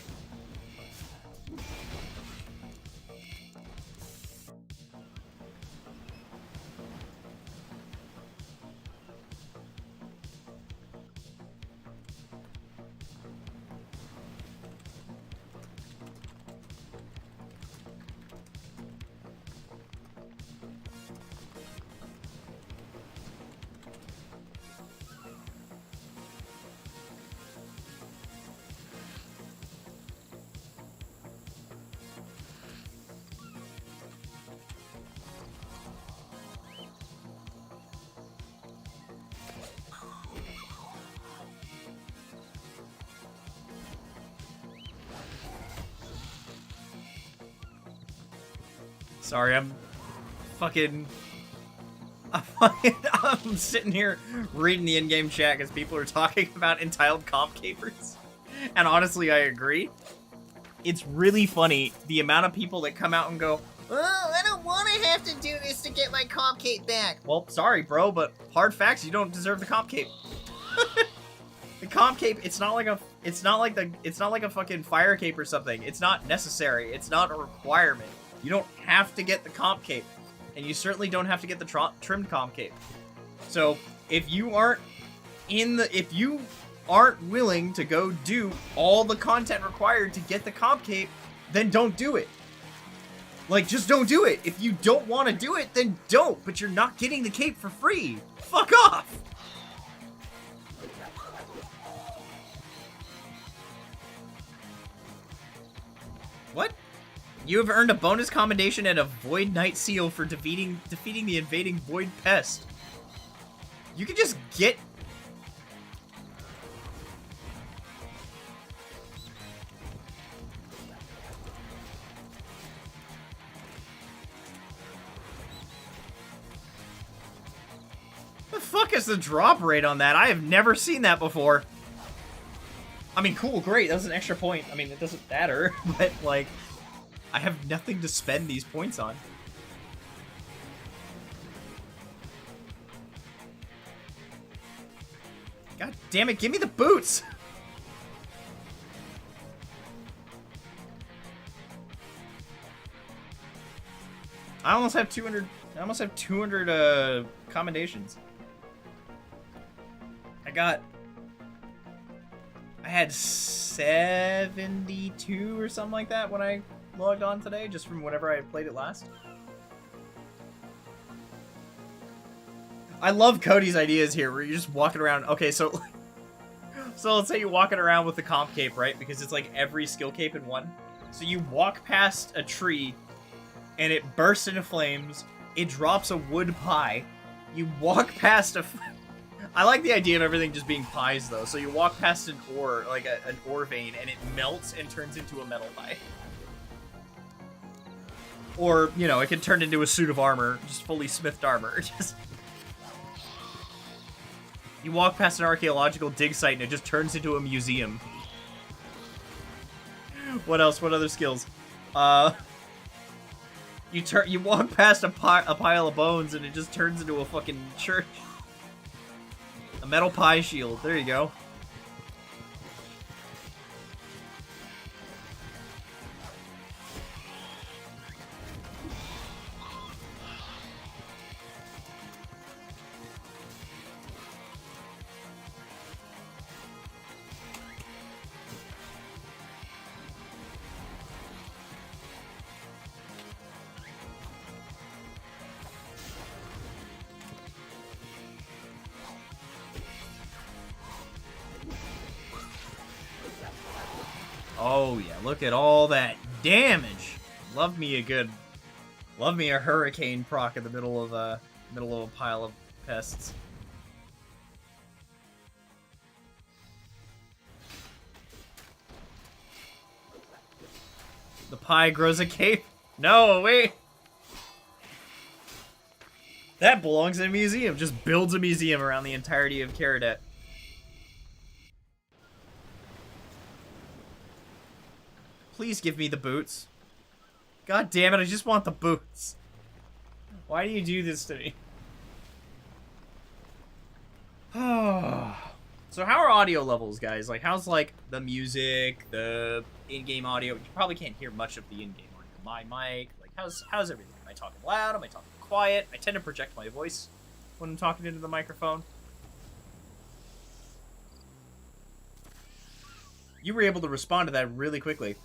Sorry, I'm sitting here reading the in-game chat because people are talking about entitled comp capers. And honestly, I agree. It's really funny, the amount of people that come out and go, "Oh, I don't want to have to do this to get my comp cape back." Well, sorry, bro, but hard facts, you don't deserve the comp cape. The comp cape, it's not like a fucking fire cape or something. It's not necessary. It's not a requirement. You don't have to get the comp cape, and you certainly don't have to get the trimmed comp cape. So if you aren't willing to go do all the content required to get the comp cape, then don't do it. Like, just don't do it. If you don't want to do it, then don't. But you're not getting the cape for free. Fuck off. You have earned a bonus commendation and a Void Knight seal for defeating the invading Void Pest. You can just get... The fuck is the drop rate on that? I have never seen that before. I mean, cool, great, that was an extra point. I mean, it doesn't matter, but, like, I have nothing to spend these points on. God damn it, give me the boots! I almost have 200 commendations. I had 72 or something like that when I logged on today, just from whenever I played it last. I love Cody's ideas here, where you're just walking around. Okay, so let's say you're walking around with the comp cape, right? Because it's like every skill cape in one. So you walk past a tree, and it bursts into flames. It drops a wood pie. You walk past a... I like the idea of everything just being pies, though. So you walk past an ore, like an ore vein, and it melts and turns into a metal pie. Or, you know, it can turn into a suit of armor, just fully smithed armor. Just... You walk past an archaeological dig site, and it just turns into a museum. What else? What other skills? You walk past a pile of bones, and it just turns into a fucking church. A metal pie shield. There you go. Oh yeah, look at all that damage. Love me a hurricane proc in the middle of a pile of pests. The pie grows a cape? No, wait. That belongs in a museum. Just builds a museum around the entirety of Caradet. Please give me the boots. God damn it, I just want the boots. Why do you do this to me? So how are audio levels, guys? Like, how's, like, the music, the in-game audio? You probably can't hear much of the in-game audio. My mic, like, how's everything? Am I talking loud? Am I talking quiet? I tend to project my voice when I'm talking into the microphone. You were able to respond to that really quickly.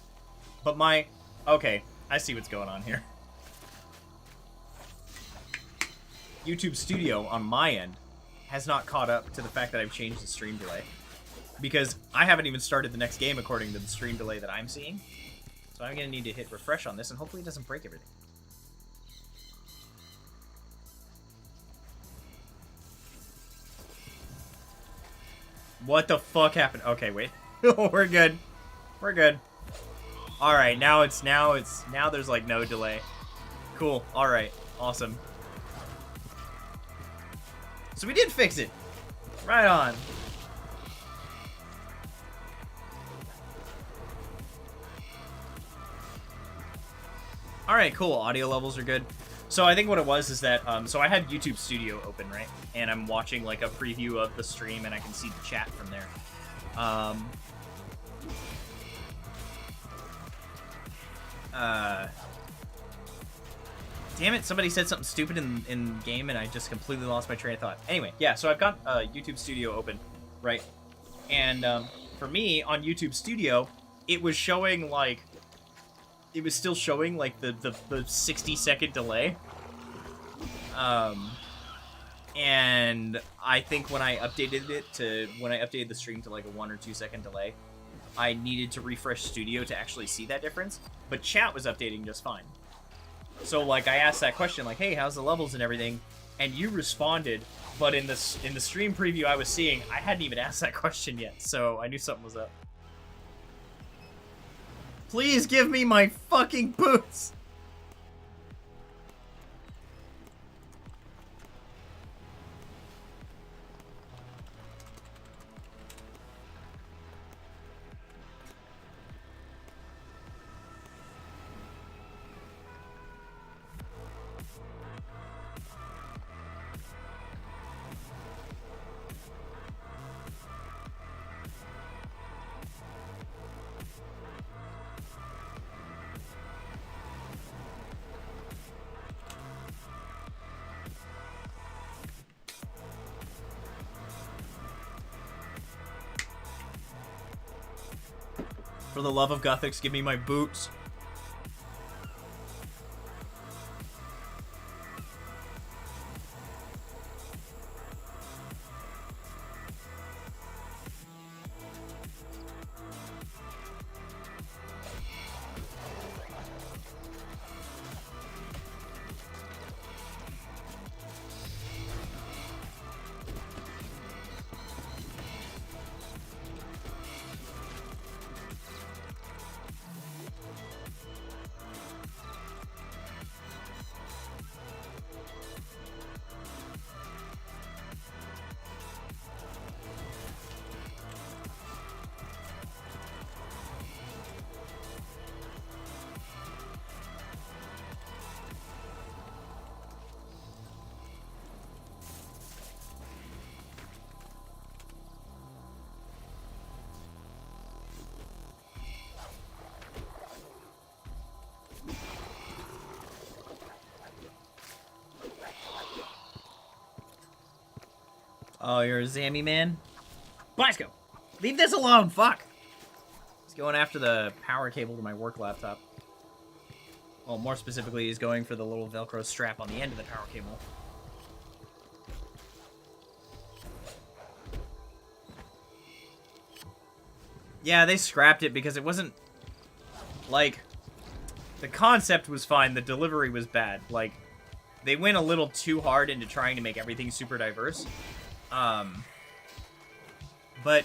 But okay, I see what's going on here. YouTube Studio, on my end, has not caught up to the fact that I've changed the stream delay. Because I haven't even started the next game according to the stream delay that I'm seeing. So I'm going to need to hit refresh on this, and hopefully it doesn't break everything. What the fuck happened? Okay, wait. We're good. We're good. Alright, now there's like no delay. Cool. Alright. Awesome. So we did fix it. Right on. Alright, cool. Audio levels are good. So I think what it was is that, so I have YouTube Studio open, right? And I'm watching like a preview of the stream and I can see the chat from there. Damn it, somebody said something stupid in game and I just completely lost my train of thought. Anyway, yeah, so I've got YouTube Studio open, right? And for me, on YouTube Studio, it was showing like... It was still showing like the 60-second delay. And I think when I updated the stream to like a 1 or 2 second delay, I needed to refresh Studio to actually see that difference, but chat was updating just fine. So, like, I asked that question, like, hey, how's the levels and everything? And you responded, but in the stream preview I was seeing, I hadn't even asked that question yet, so I knew something was up. Please give me my fucking boots! For the love of Gothics, give me my boots. Oh, you're a Zammy man? Blasco! Leave this alone, fuck! He's going after the power cable to my work laptop. Well, more specifically, he's going for the little Velcro strap on the end of the power cable. Yeah, they scrapped it because it wasn't... Like, the concept was fine, the delivery was bad. Like, they went a little too hard into trying to make everything super diverse. But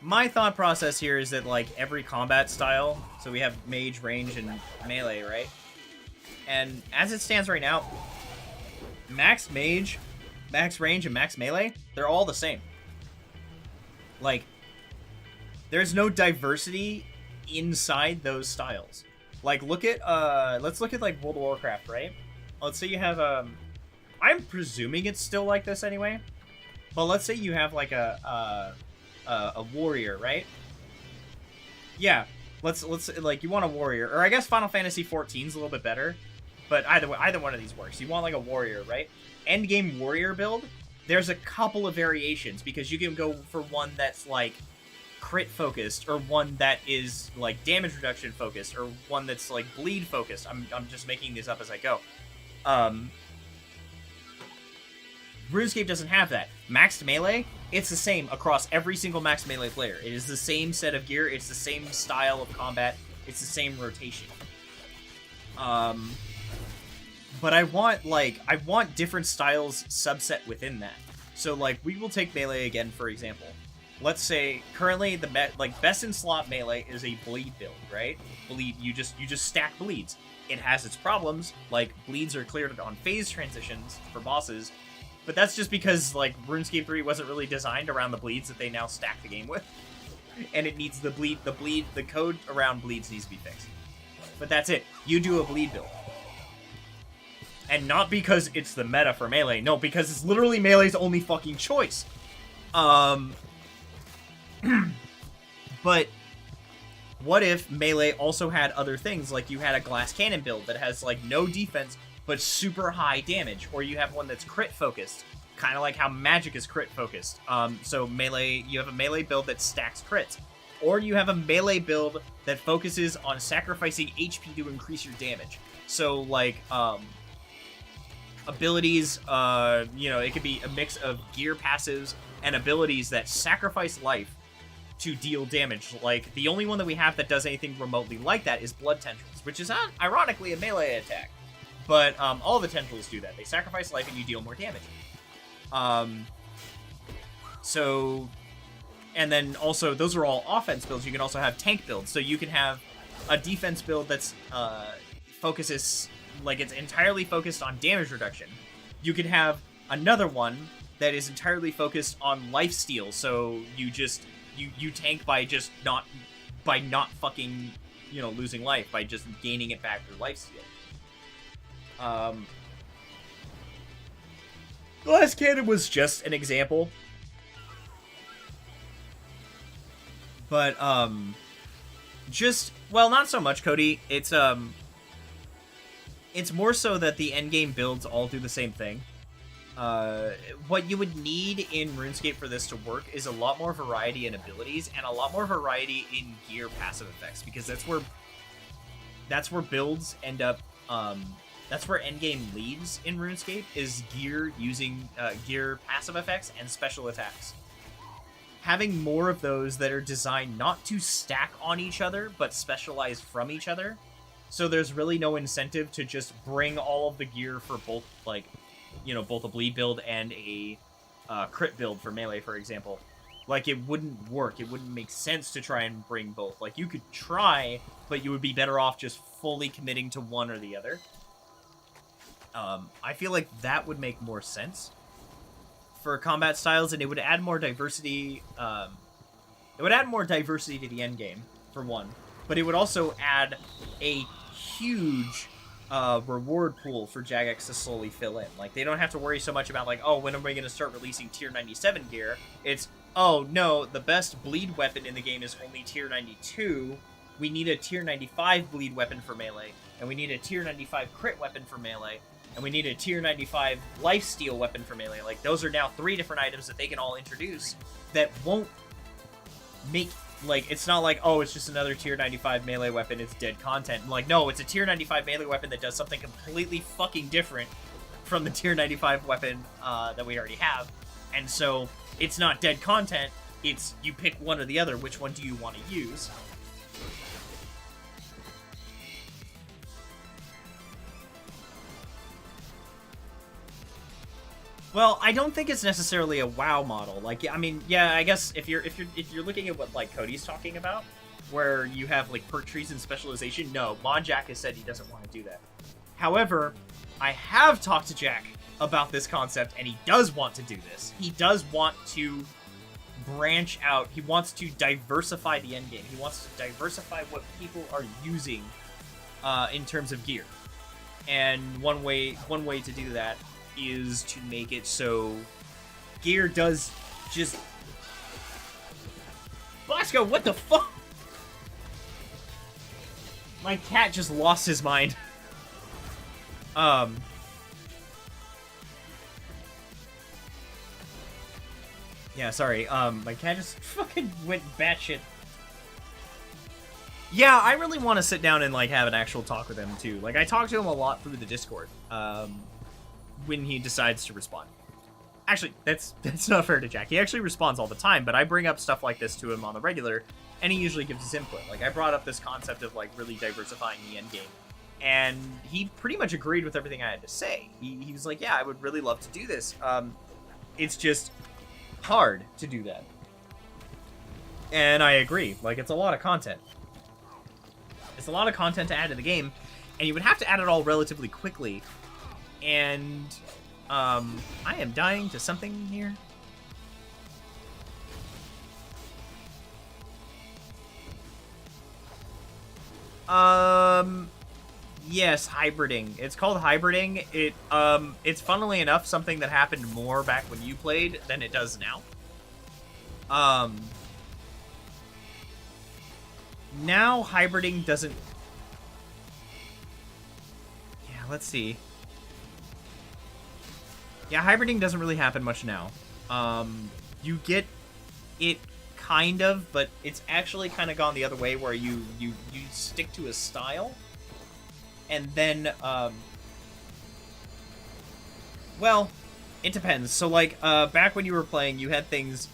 my thought process here is that, like, every combat style, so we have mage, range, and melee, right? And as it stands right now, max mage, max range, and max melee, they're all the same. Like, there's no diversity inside those styles. Like, look at, let's look at, like, World of Warcraft, right? Let's say you have, I'm presuming it's still like this anyway, but let's say you have, like, a warrior, right? Yeah, let's like, you want a warrior, or I guess Final Fantasy XIV is a little bit better, but either one of these works. You want, like, a warrior, right? Endgame warrior build, there's a couple of variations, because you can go for one that's, like, crit focused, or one that is, like, damage reduction focused, or one that's, like, bleed focused. I'm just making these up as I go. RuneScape doesn't have that. Maxed melee, it's the same across every single maxed melee player. It is the same set of gear, it's the same style of combat, it's the same rotation. But I want different styles subset within that. So, like, we will take melee again, for example. Let's say, currently, the best in slot melee is a bleed build, right? Bleed, you just stack bleeds. It has its problems, like, bleeds are cleared on phase transitions for bosses, but that's just because, like, RuneScape 3 wasn't really designed around the bleeds that they now stack the game with. And it needs the code around bleeds needs to be fixed. But that's it. You do a bleed build. And not because it's the meta for melee, no, because it's literally melee's only fucking choice. But what if melee also had other things, like you had a glass cannon build that has, like, no defense but super high damage, or you have one that's crit focused, kind of like how magic is crit focused. So melee, you have a melee build that stacks crits, or you have a melee build that focuses on sacrificing HP to increase your damage. So, like, abilities, you know, it could be a mix of gear passives and abilities that sacrifice life to deal damage. Like, the only one that we have that does anything remotely like that is Blood Tendrils, which is ironically a melee attack. But all the tendrils do that. They sacrifice life and you deal more damage. So, and then also, those are all offense builds. You can also have tank builds. So you can have a defense build that's focuses, like, it's entirely focused on damage reduction. You can have another one that is entirely focused on lifesteal. So you just you tank by just not fucking, you know, losing life, by just gaining it back through lifesteal. Glass Cannon was just an example. But, well, not so much, Cody. It's more so that the endgame builds all do the same thing. What you would need in RuneScape for this to work is a lot more variety in abilities and a lot more variety in gear passive effects, because that's where builds end up, that's where endgame leads in RuneScape, is gear using gear passive effects and special attacks. Having more of those that are designed not to stack on each other, but specialize from each other. So there's really no incentive to just bring all of the gear for both, like, you know, both a bleed build and a crit build for melee, for example. Like, it wouldn't work. It wouldn't make sense to try and bring both. Like, you could try, but you would be better off just fully committing to one or the other. I feel like that would make more sense for combat styles, and it would add more diversity. It would add more diversity to the end game, for one, but it would also add a huge reward pool for Jagex to slowly fill in. Like, they don't have to worry so much about, like, oh, when are we going to start releasing tier 97 gear? It's, oh no, the best bleed weapon in the game is only tier 92. We need a tier 95 bleed weapon for melee, and we need a tier 95 crit weapon for melee, and we need a tier 95 lifesteal weapon for melee. Like, those are now 3 different items that they can all introduce that won't make, like, it's not like, oh, it's just another tier 95 melee weapon, it's dead content. Like, no, it's a tier 95 melee weapon that does something completely fucking different from the tier 95 weapon that we already have. And so, it's not dead content, it's you pick one or the other, which one do you want to use? Well, I don't think it's necessarily a WoW model. Like, I mean, yeah, I guess if you're looking at what, like, Cody's talking about, where you have, like, perk trees and specialization, no, Mon Jack has said he doesn't want to do that. However, I have talked to Jack about this concept, and he does want to do this. He does want to branch out. He wants to diversify the endgame. He wants to diversify what people are using in terms of gear. And one way to do that is to make it so gear does just... Bosco, what the fuck? My cat just lost his mind. Yeah, sorry. My cat just fucking went batshit. Yeah, I really want to sit down and, like, have an actual talk with him, too. Like, I talk to him a lot through the Discord. When he decides to respond. Actually, that's not fair to Jack. He actually responds all the time, but I bring up stuff like this to him on the regular, and he usually gives his input. Like, I brought up this concept of, like, really diversifying the endgame, and he pretty much agreed with everything I had to say. He was like, yeah, I would really love to do this. It's just hard to do that. And I agree. Like, it's a lot of content. It's a lot of content to add to the game, and you would have to add it all relatively quickly. And, I am dying to something here. Yes, hybriding. It's called hybriding. It's funnily enough something that happened more back when you played than it does now. Now hybriding doesn't... Yeah, let's see. Yeah, hybriding doesn't really happen much now. You get it kind of, but it's actually kind of gone the other way where you stick to a style. And then, well, it depends. So, like, back when you were playing, you had things,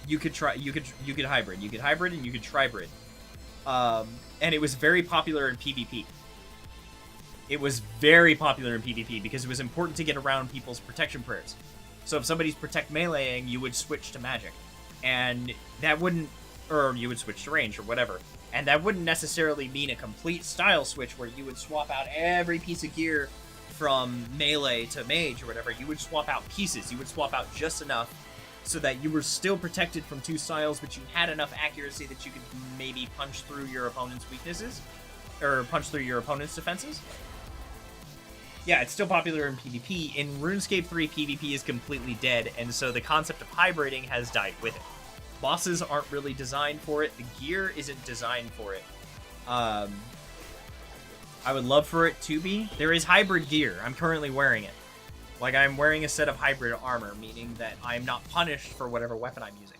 you could hybrid, and you could tribrid. And it was very popular in PvP. It was very popular in PvP because it was important to get around people's protection prayers. So if somebody's protect meleeing, you would switch to magic. And that wouldn't, or you would switch to range or whatever. And that wouldn't necessarily mean a complete style switch where you would swap out every piece of gear from melee to mage or whatever. You would swap out pieces. You would swap out just enough so that you were still protected from two styles, but you had enough accuracy that you could maybe punch through your opponent's weaknesses, or punch through your opponent's defenses. Yeah, it's still popular in PvP. In RuneScape 3, PvP is completely dead, and so the concept of hybriding has died with it. Bosses aren't really designed for it. The gear isn't designed for it. I would love for it to be. There is hybrid gear. I'm currently wearing it. Like, I'm wearing a set of hybrid armor, meaning that I'm not punished for whatever weapon I'm using.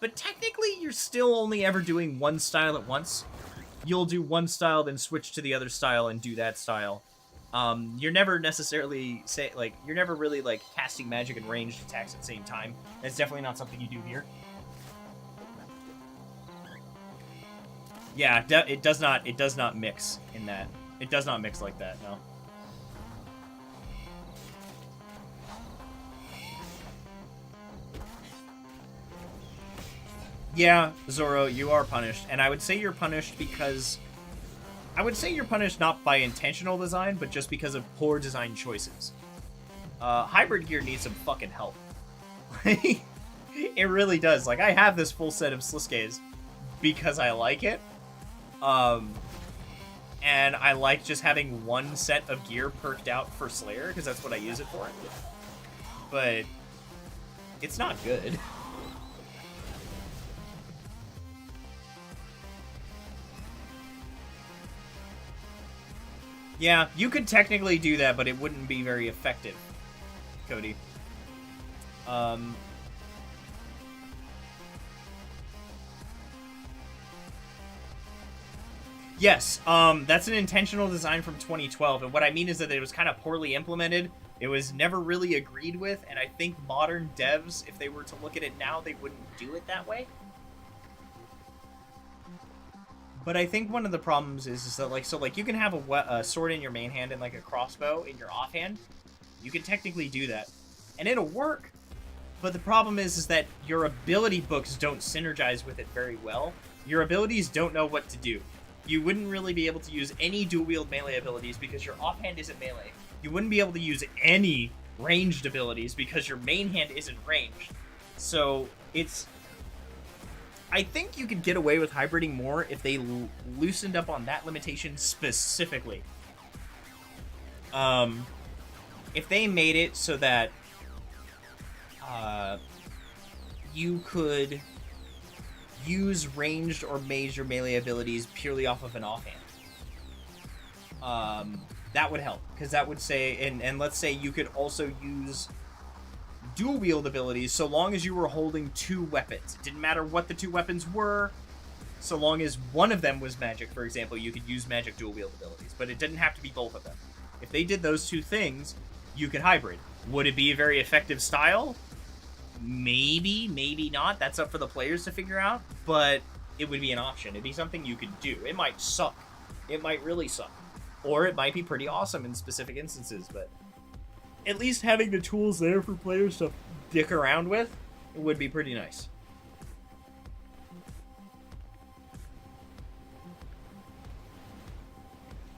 But technically, you're still only ever doing one style at once. You'll do one style, then switch to the other style and do that style. You're never necessarily, you're never really, casting magic and ranged attacks at the same time. That's definitely not something you do here. Yeah, it does not mix in that. It does not mix like that, no. Yeah, Zoro, you are punished, and I would say you're punished because... I would say you're punished not by intentional design, but just because of poor design choices. Hybrid gear needs some fucking help. It really does. Like, I have this full set of Slisuke's because I like it. And I like just having one set of gear perked out for Slayer, because that's what I use it for. But it's not good. Yeah, you could technically do that, but it wouldn't be very effective, Cody. Yes, that's an intentional design from 2012, and what I mean is that it was kind of poorly implemented. It was never really agreed with, and I think modern devs, if they were to look at it now, they wouldn't do it that way. But I think one of the problems is that, you can have a sword in your main hand and, a crossbow in your offhand. You can technically do that. And it'll work. But the problem is that your ability books don't synergize with it very well. Your abilities don't know what to do. You wouldn't really be able to use any dual-wield melee abilities because your offhand isn't melee. You wouldn't be able to use any ranged abilities because your main hand isn't ranged. So, it's... I think you could get away with hybriding more if they loosened up on that limitation specifically. If they made it so that you could use ranged or mage or melee abilities purely off of an offhand. That would help, because that would say, and let's say you could also use dual wield abilities so long as you were holding two weapons. It didn't matter what the two weapons were, so long as one of them was magic, for example, you could use magic dual wield abilities, but it didn't have to be both of them. If they did those two things, you could hybrid. Would it be a very effective style? Maybe, maybe not. That's up for the players to figure out, but it would be an option. It'd be something you could do. It might suck. It might really suck. Or it might be pretty awesome in specific instances, but at least having the tools there for players to dick around with, it would be pretty nice.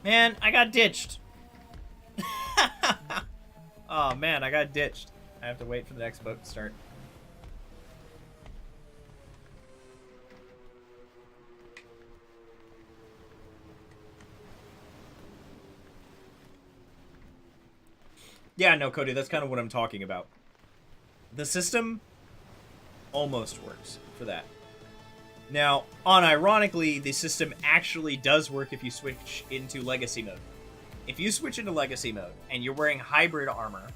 Man, I got ditched. Oh man, I got ditched. I have to wait for the next boat to start. Yeah, no, Cody, that's kind of what I'm talking about. The system almost works for that. Now, unironically, the system actually does work if you switch into Legacy mode. If you switch into Legacy mode, and you're wearing hybrid armor,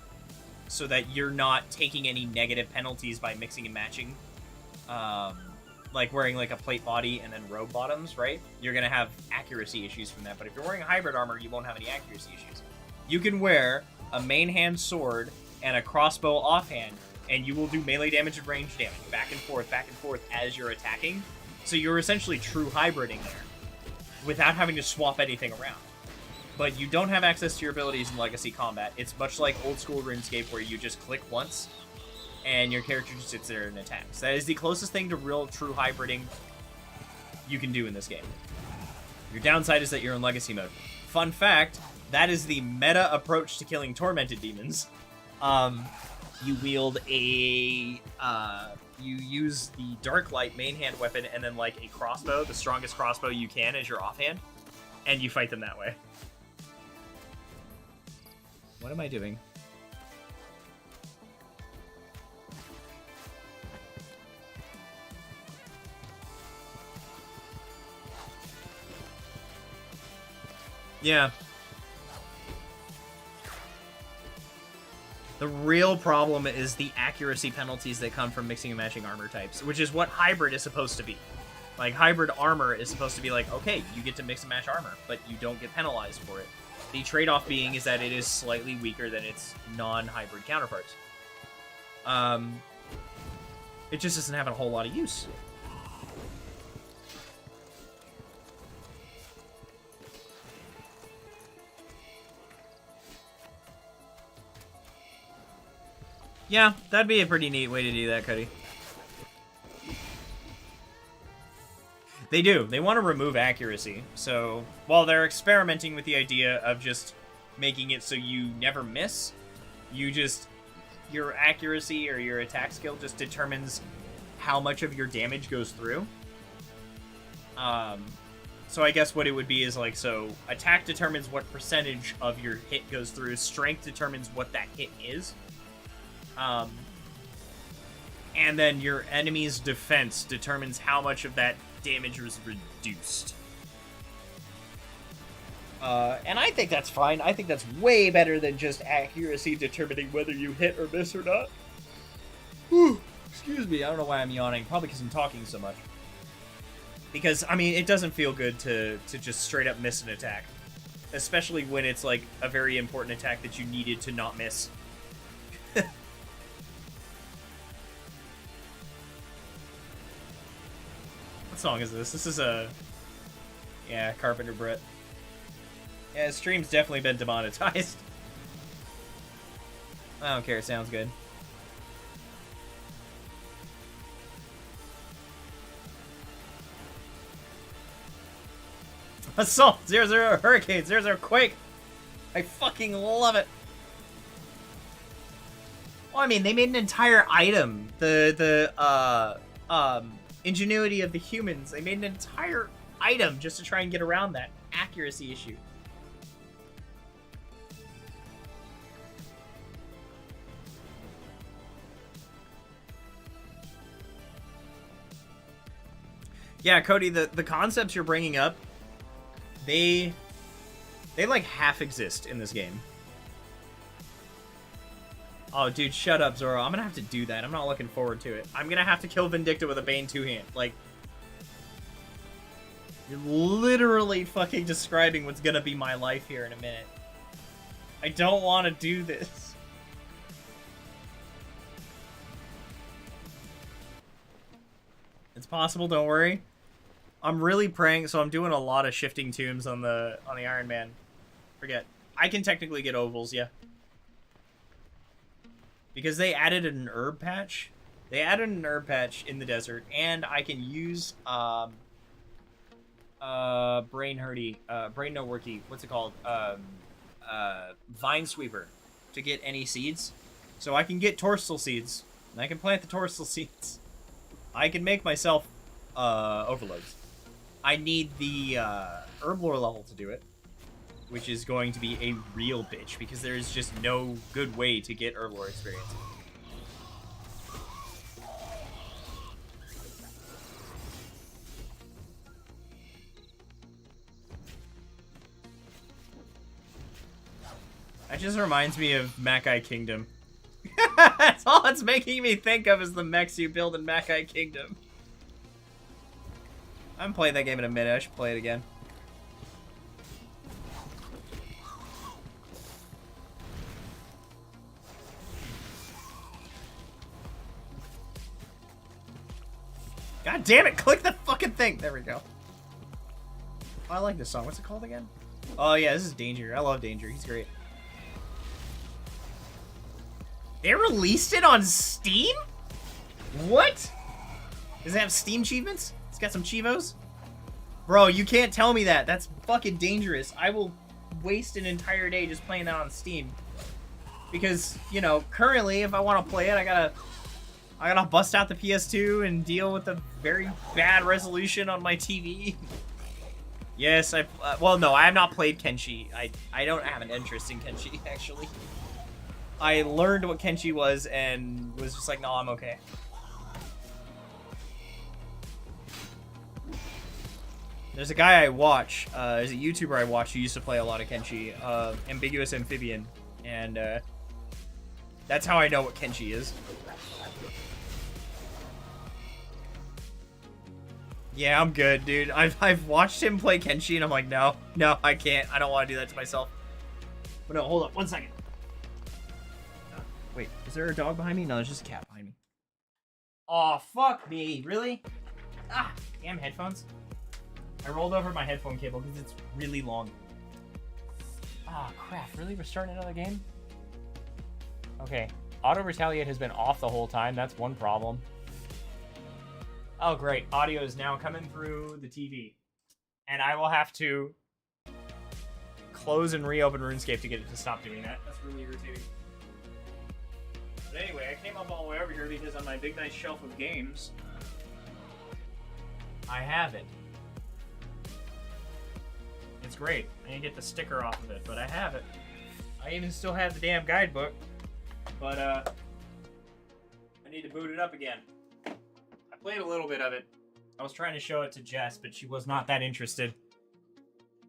so that you're not taking any negative penalties by mixing and matching, like wearing a plate body and then robe bottoms, right? You're going to have accuracy issues from that, but if you're wearing hybrid armor, you won't have any accuracy issues. You can wear a main hand sword and a crossbow offhand and you will do melee damage and range damage back and forth as you're attacking. So you're essentially true hybriding there without having to swap anything around. But you don't have access to your abilities in Legacy combat. It's much like old school RuneScape where you just click once and your character just sits there and attacks. That is the closest thing to real true hybriding you can do in this game. Your downside is that you're in Legacy mode. Fun fact, that is the meta approach to killing tormented demons. You wield a, you use the Dark Light main hand weapon and then like a crossbow, the strongest crossbow you can as your offhand, and you fight them that way. What am I doing? Yeah. The real problem is the accuracy penalties that come from mixing and matching armor types, which is what hybrid is supposed to be. Like, hybrid armor is supposed to be like, okay, you get to mix and match armor, but you don't get penalized for it. The trade-off being is that it is slightly weaker than its non-hybrid counterparts. It just doesn't have a whole lot of use. Yeah, that'd be a pretty neat way to do that, Cody. They do. They want to remove accuracy. So, while they're experimenting with the idea of just making it so you never miss, your accuracy or your attack skill just determines how much of your damage goes through. So I guess what it would be is like, so attack determines what percentage of your hit goes through, strength determines what that hit is. And then your enemy's defense determines how much of that damage was reduced. And I think that's fine. I think that's way better than just accuracy determining whether you hit or miss or not. Whew. Excuse me, I don't know why I'm yawning. Probably because I'm talking so much. Because, I mean, it doesn't feel good to just straight up miss an attack. Especially when it's, like, a very important attack that you needed to not miss. What song is this? This is a... Yeah, Carpenter Brett. Yeah, his stream's definitely been demonetized. I don't care, it sounds good. Assault! 0-0 Hurricane! 0-0 Quake! I fucking love it! Well, I mean, they made an entire item. The ingenuity of the humans. They made an entire item just to try and get around that accuracy issue. Yeah, Cody, the concepts you're bringing up, they like half exist in this game. Oh, dude, shut up, Zoro. I'm gonna have to do that. I'm not looking forward to it. I'm gonna have to kill Vindicta with a Bane two-hand. Like, you're literally fucking describing what's gonna be my life here in a minute. I don't want to do this. It's possible, don't worry. I'm really praying, so I'm doing a lot of shifting tombs on the Iron Man. Forget. I can technically get ovals, yeah. Because they added an herb patch. They added an herb patch in the desert, and I can use brain no worky, what's it called? Vine sweeper to get any seeds. So I can get torsal seeds, and I can plant the torsal seeds. I can make myself overloads. I need the herb lore level to do it, which is going to be a real bitch, because there is just no good way to get herb lore experience. That just reminds me of Mackay Kingdom. That's all it's making me think of is the mechs you build in Mackay Kingdom. I haven't played that game in a minute. I should play it again. God damn it, click the fucking thing. There we go. Oh, I like this song. What's it called again? Oh, yeah, this is Danger. I love Danger. He's great. They released it on Steam? What? Does it have Steam achievements? It's got some Chivos? Bro, you can't tell me that. That's fucking dangerous. I will waste an entire day just playing that on Steam. Because, you know, currently, if I want to play it, I gotta bust out the PS2 and deal with the very bad resolution on my TV. Yes, well, no, I have not played Kenshi. I don't have an interest in Kenshi, actually. I learned what Kenshi was and was just like, no, I'm okay. There's a guy I watch, there's a YouTuber I watch who used to play a lot of Kenshi, Ambiguous Amphibian, and that's how I know what Kenshi is. Yeah, I'm good, dude. I've watched him play Kenshi, and I'm like, no, I can't. I don't want to do that to myself. But no, hold up, 1 second. Wait, is there a dog behind me? No, there's just a cat behind me. Aw, fuck me. Really? Ah, damn headphones. I rolled over my headphone cable because it's really long. Ah, crap. Really? We're starting another game? Okay. Auto Retaliate has been off the whole time. That's one problem. Oh, great. Audio is now coming through the TV. And I will have to close and reopen RuneScape to get it to stop doing that. That's really irritating. But anyway, I came up all the way over here because on my big nice shelf of games, I have it. It's great. I didn't get the sticker off of it, but I have it. I even still have the damn guidebook, but I need to boot it up again. I played a little bit of it. I was trying to show it to Jess, but she was not that interested.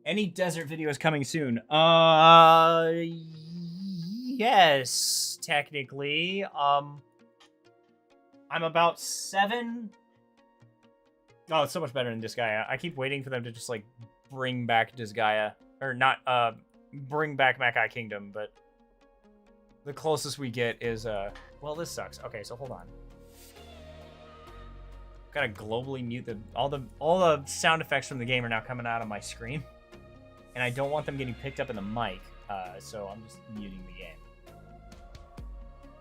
Any desert video is coming soon. Yes, technically. I'm about 7. Oh, it's so much better than Disgaea. I keep waiting for them to just, like, bring back Disgaea. Or not, bring back Makai Kingdom, but the closest we get is, well, this sucks. Okay, so hold on. Gotta globally mute all the sound effects from the game are now coming out on my screen. And I don't want them getting picked up in the mic, so I'm just muting the game.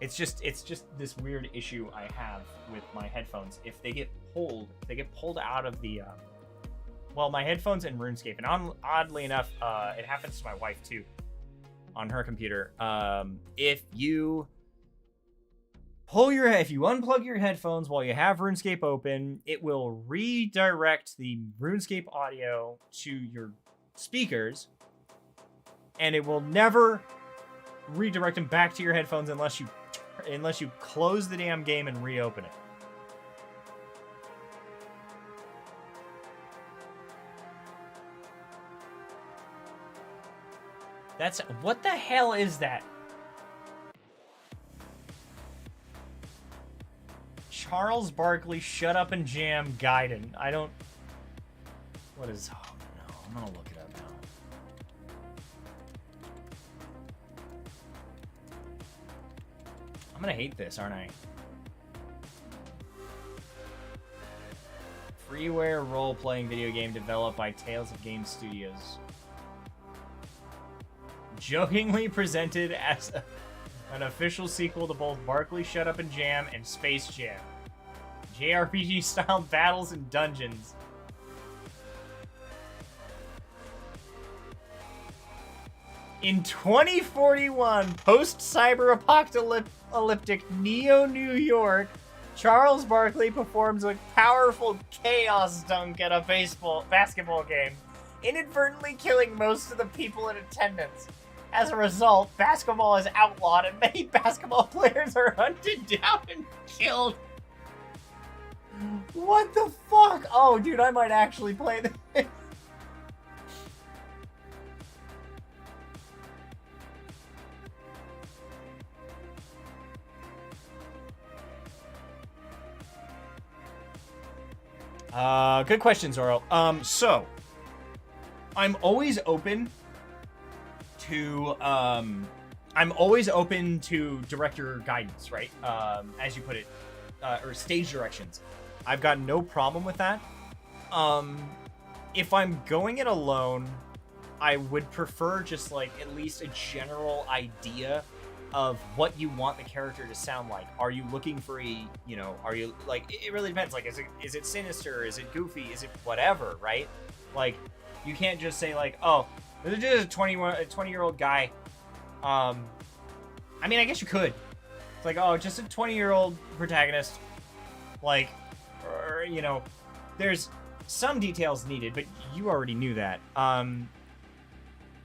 It's just this weird issue I have with my headphones. If they get pulled out of the, well, my headphones and RuneScape, and oddly enough, it happens to my wife too, on her computer. If you unplug your headphones while you have RuneScape open, it will redirect the RuneScape audio to your speakers, and it will never redirect them back to your headphones unless you close the damn game and reopen it. What the hell is that? Charles Barkley, Shut Up and Jam, Gaiden. What is... Oh, no. I'm gonna look it up now. I'm gonna hate this, aren't I? Freeware role-playing video game developed by Tales of Game Studios. Jokingly presented as an official sequel to both Barkley, Shut Up and Jam and Space Jam. JRPG-style battles and dungeons. In 2041, post-cyber-apocalyptic Neo-New York, Charles Barkley performs a powerful chaos dunk at a basketball game, inadvertently killing most of the people in attendance. As a result, basketball is outlawed and many basketball players are hunted down and killed. What the fuck? Oh, dude, I might actually play this. Good question, Zoro. So, I'm always open to, director guidance, right? As you put it, or stage directions. I've got no problem with that. If I'm going it alone, I would prefer just like at least a general idea of what you want the character to sound like. Are you looking for a, you know, are you like, it really depends. Like, is it sinister? Is it goofy? Is it whatever, right? Like, you can't just say like, oh, this is just a 20-year-old guy. I mean, I guess you could. It's like, oh, just a 20-year-old protagonist. Like, or, you know, there's some details needed, but you already knew that.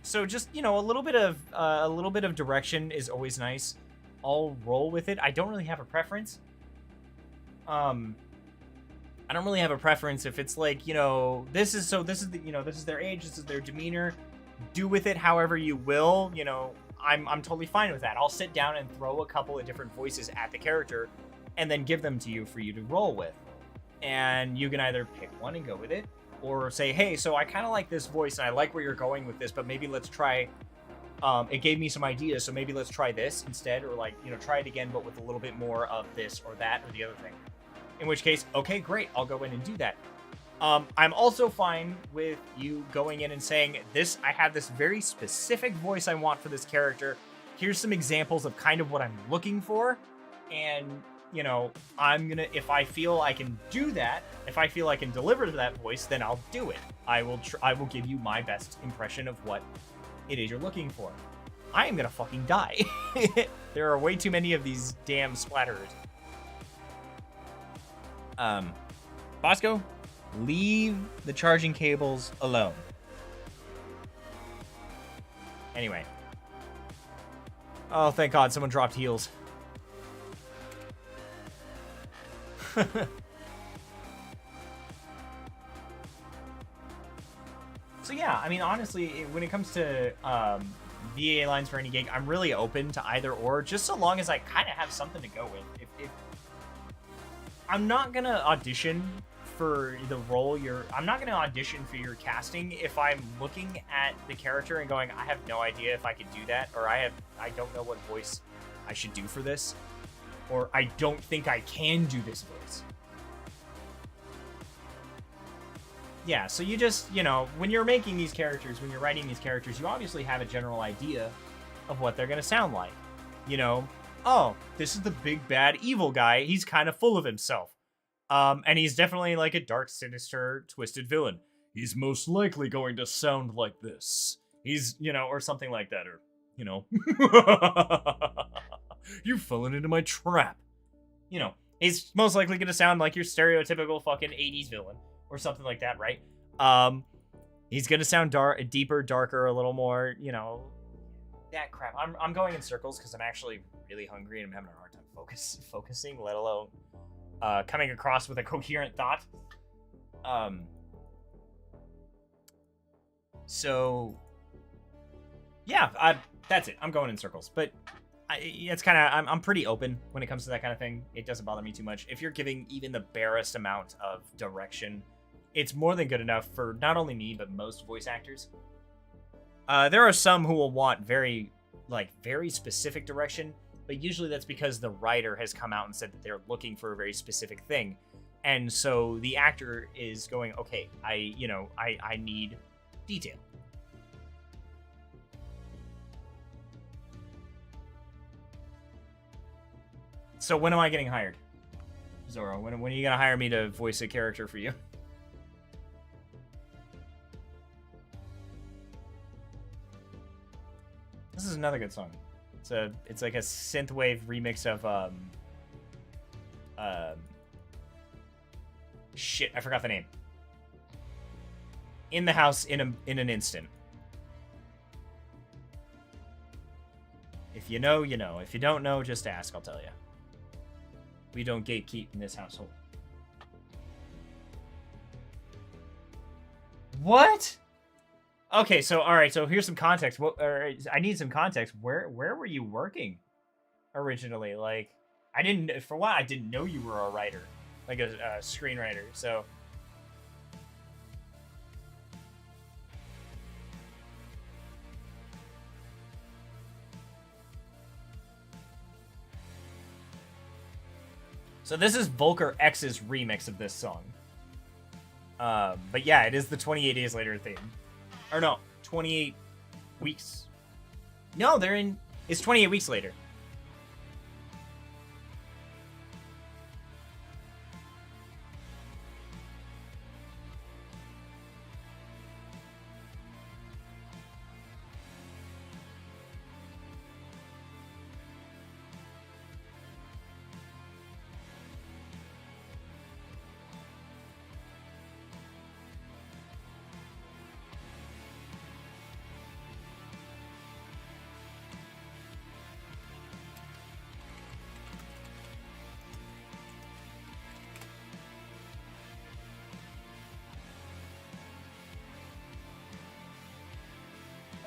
So just, you know, a little bit of direction is always nice. I'll roll with it. I don't really have a preference. I don't really have a preference if it's like, you know, this is their age, this is their demeanor. Do with it however you will. You know, I'm totally fine with that. I'll sit down and throw a couple of different voices at the character and then give them to you for you to roll with. And you can either pick one and go with it, or say, hey, so I kind of like this voice and I like where you're going with this, but maybe let's try, it gave me some ideas, so maybe let's try this instead, or like, you know, try it again, but with a little bit more of this or that or the other thing. In which case, okay, great, I'll go in and do that. I'm also fine with you going in and saying, I have this very specific voice I want for this character. Here's some examples of kind of what I'm looking for. And, you know, if I feel I can do that, if I feel I can deliver to that voice, then I'll do it. I will give you my best impression of what it is you're looking for. I am gonna fucking die. There are way too many of these damn splatterers. Bosco, leave the charging cables alone. Anyway. Oh, thank God, someone dropped heals. So yeah, I mean, honestly, when it comes to VA lines for any gig, I'm really open to either or, just so long as I kind of have something to go with. If I'm not gonna audition for the role I'm not gonna audition for your casting if I'm looking at the character and going, I have no idea if I could do that, or I don't know what voice I should do for this, or I don't think I can do this voice. Yeah, so you just, you know, when you're making these characters, when you're writing these characters, you obviously have a general idea of what they're going to sound like. You know, oh, this is the big bad evil guy. He's kind of full of himself. And he's definitely like a dark, sinister, twisted villain. He's most likely going to sound like this. He's, you know, or something like that, or, you know, you've fallen into my trap. You know, he's most likely going to sound like your stereotypical fucking 80s villain. Or something like that, right? He's gonna sound deeper, darker, a little more, you know, that crap. I'm going in circles because I'm actually really hungry and I'm having a hard time focusing, let alone coming across with a coherent thought. So yeah, that's it. I'm going in circles, but it's kind of I'm pretty open when it comes to that kind of thing. It doesn't bother me too much. If you're giving even the barest amount of direction, it's more than good enough for not only me, but most voice actors. There are some who will want very specific direction, but usually that's because the writer has come out and said that they're looking for a very specific thing. And so the actor is going, okay, I need detail. So when am I getting hired? Zoro, when are you going to hire me to voice a character for you? This is another good song. It's like a synthwave remix of shit, I forgot the name. In the House in an Instant. If you know, you know. If you don't know, just ask, I'll tell you. We don't gatekeep in this household. What? Okay, so all right, so here's some context. I need some context. Where were you working originally? Like, I didn't know you were a writer, like a screenwriter. So. So this is Volker X's remix of this song. But yeah, it is the 28 Days Later theme. Or no, 28 weeks. No, they're in... It's 28 weeks later.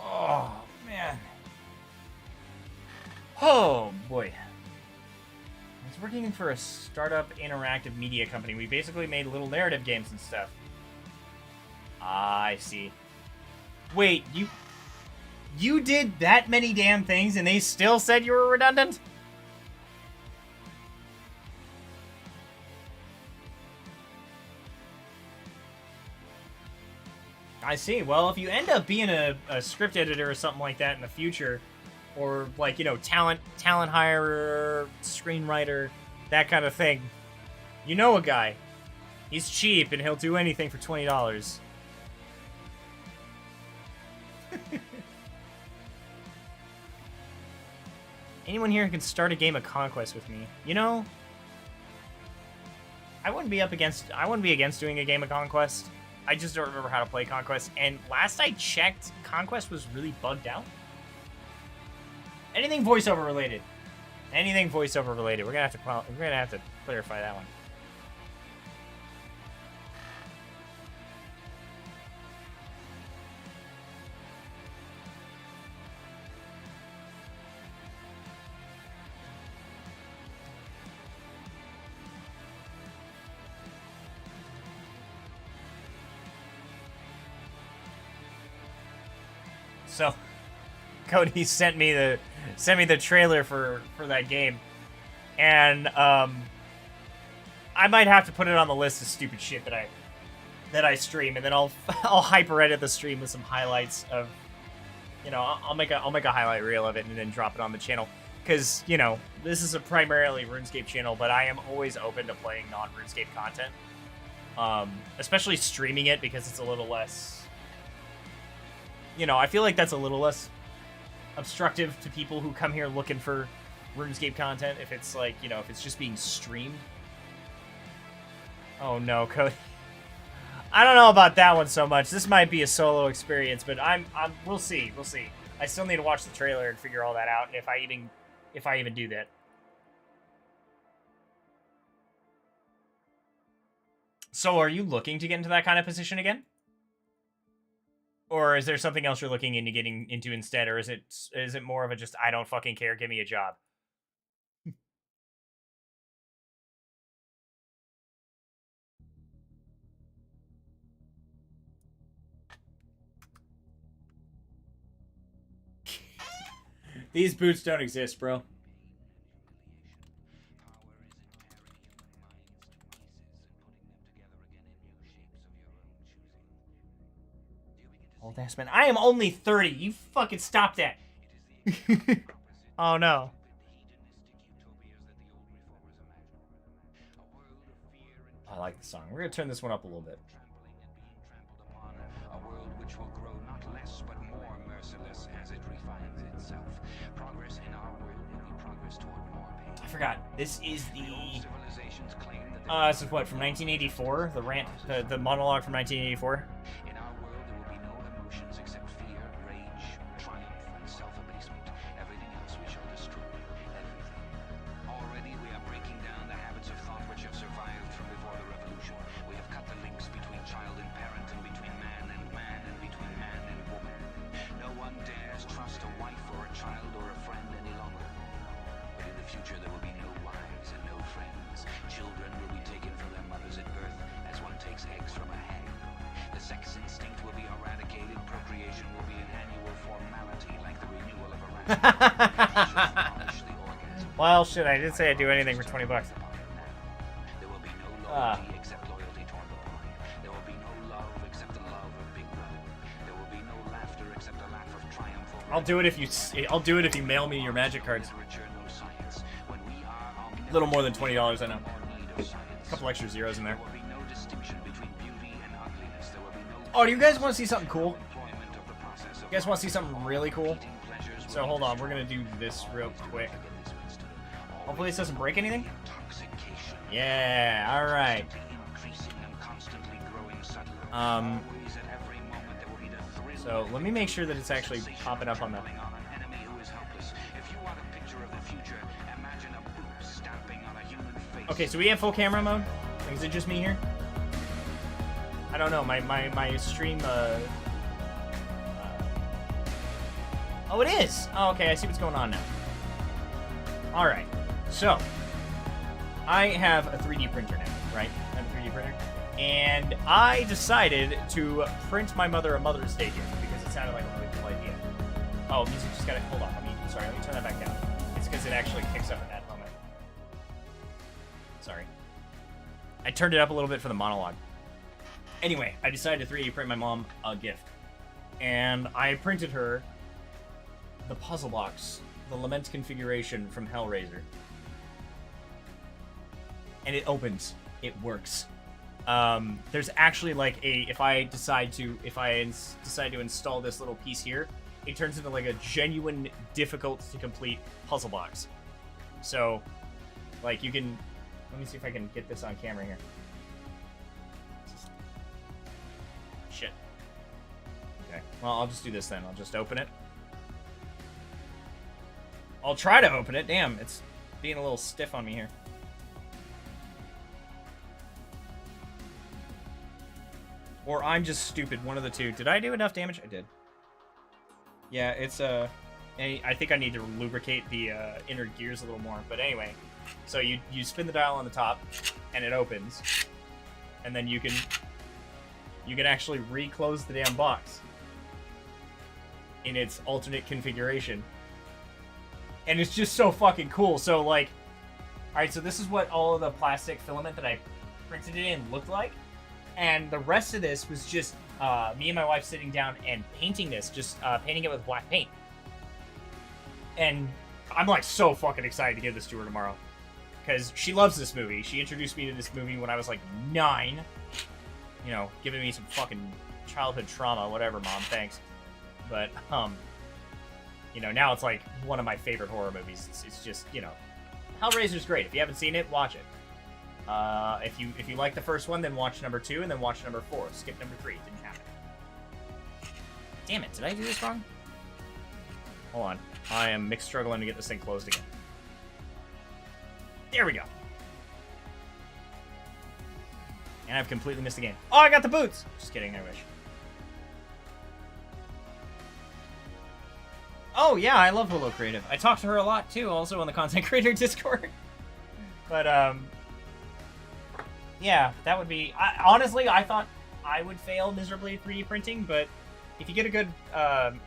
Oh, man. Oh, boy. I was working for a startup interactive media company. We basically made little narrative games and stuff. Ah, I see. Wait, you did that many damn things and they still said you were redundant? I see. Well, if you end up being a script editor or something like that in the future, or like, you know, talent hirer, screenwriter, that kind of thing, you know a guy. He's cheap and he'll do anything for $20. Anyone here who can start a game of Conquest with me? You know, I wouldn't be against doing a game of Conquest. I just don't remember how to play Conquest, and last I checked, Conquest was really bugged out. Anything voiceover related. Anything voiceover related. We're gonna have to clarify that one. So, Cody sent me the trailer for that game, and I might have to put it on the list of stupid shit that I stream, and then I'll hyper edit the stream with some highlights of, you know, I'll make a highlight reel of it and then drop it on the channel, because, you know, this is a primarily RuneScape channel, but I am always open to playing non-RuneScape content, especially streaming it, because it's a little less. You know, I feel like that's a little less obstructive to people who come here looking for RuneScape content if it's like, you know, if it's just being streamed. Oh no, Cody. I don't know about that one so much. This might be a solo experience, but we'll see. We'll see. I still need to watch the trailer and figure all that out, if I even do that. So are you looking to get into that kind of position again? Or is there something else you're looking into getting into instead? Or is it more of a just, I don't fucking care, give me a job? These boots don't exist, bro. Old ass man. I am only 30. You fucking stop that. Oh no. I like the song. We're gonna turn this one up a little bit. A world which will grow not less but more merciless as it refines itself. Progress in our world will be progress toward more pain. I forgot. This is the. Civilizations claim that This is what, from 1984? The rant, the monologue from 1984. in our world there will be no emotions except fear, rage, triumph, and self-abasement. Everything else we shall destroy. Everything. Already we are breaking down the habits of thought which have survived from before the revolution. We have cut the links between child and parent, and between man and between man and woman. No one dares trust a wife or a child or a friend any longer. But in the future there will be no wives and no friends. Children will be taken from their mothers at birth, as one takes eggs from a hen. The sex instinct will be eradicated. Procreation will be an annual formality, like the renewal of a rational. Well, shit, I did say I'd do anything for 20 bucks. loyalty except loyalty torn apart. There will be no love except the love of Big Brother. There will be no laughter except the laugh of triumph over I'll do it if you mail me your magic cards. literature, no science. When we are A little more than $20, I know. more need of science. A couple extra zeros in there. There will be no distinction between beauty and ugliness. There will be no Oh, do you guys want to see something cool? employment of the process of You guys want to see something really cool? eating pleasures So hold on, we're gonna do this real quick. Hopefully this doesn't break anything. intoxication. Yeah, alright. Increasing and constantly growing subtler. Um, Always at every moment there will be the thrill so let me make sure that it's actually popping up on the... on an enemy who is helpless. If you want a picture of the future, imagine a boot stamping on a human face. Okay, so we have full camera mode? Like, is it just me here? I don't know, my stream, Oh, it is! Oh, okay, I see what's going on now. Alright, so... I have a 3D printer now, right? I have a 3D printer. And I decided to print my mother a Mother's Day gift because it sounded like a really cool idea. Oh, music just got it. Hold on, let me turn that back down. It's because it actually kicks up at that moment. Sorry. I turned it up a little bit for the monologue. Anyway, I decided to 3D print my mom a gift. And I printed her the puzzle box, the Lament configuration from Hellraiser. And it opens. It works. There's actually like if I decide to install this little piece here, it turns into like a genuine, difficult to complete puzzle box. So, like you can, let me see if I can get this on camera here. Shit. Okay. Well, I'll just do this then. I'll just open it. I'll try to open it. Damn, it's being a little stiff on me here. Or I'm just stupid, one of the two. Did I do enough damage? I did. Yeah, it's, I think I need to lubricate the inner gears a little more. But anyway, so you spin the dial on the top, and it opens. And then you can actually re-close the damn box in its alternate configuration. And it's just so fucking cool. So, like, alright, so this is what all of the plastic filament that I printed it in looked like. And the rest of this was just me and my wife sitting down and painting this, just painting it with black paint. And I'm like so fucking excited to give this to her tomorrow. Because she loves this movie. She introduced me to this movie when I was like 9. You know, giving me some fucking childhood trauma, whatever, Mom, thanks. But, you know, now it's like one of my favorite horror movies. It's just, you know, Hellraiser's great. If you haven't seen it, watch it. If you like the first one, then watch number 2, and then watch number 4. Skip number 3. It didn't happen. Damn it, did I do this wrong? Hold on. I am struggling to get this thing closed again. There we go. And I've completely missed the game. Oh, I got the boots! Just kidding, I wish. Oh, yeah, I love Willow Creative. I talk to her a lot, too, also on the Content Creator Discord. But, yeah, that would be... honestly, I thought I would fail miserably at 3D printing, but if you get a good...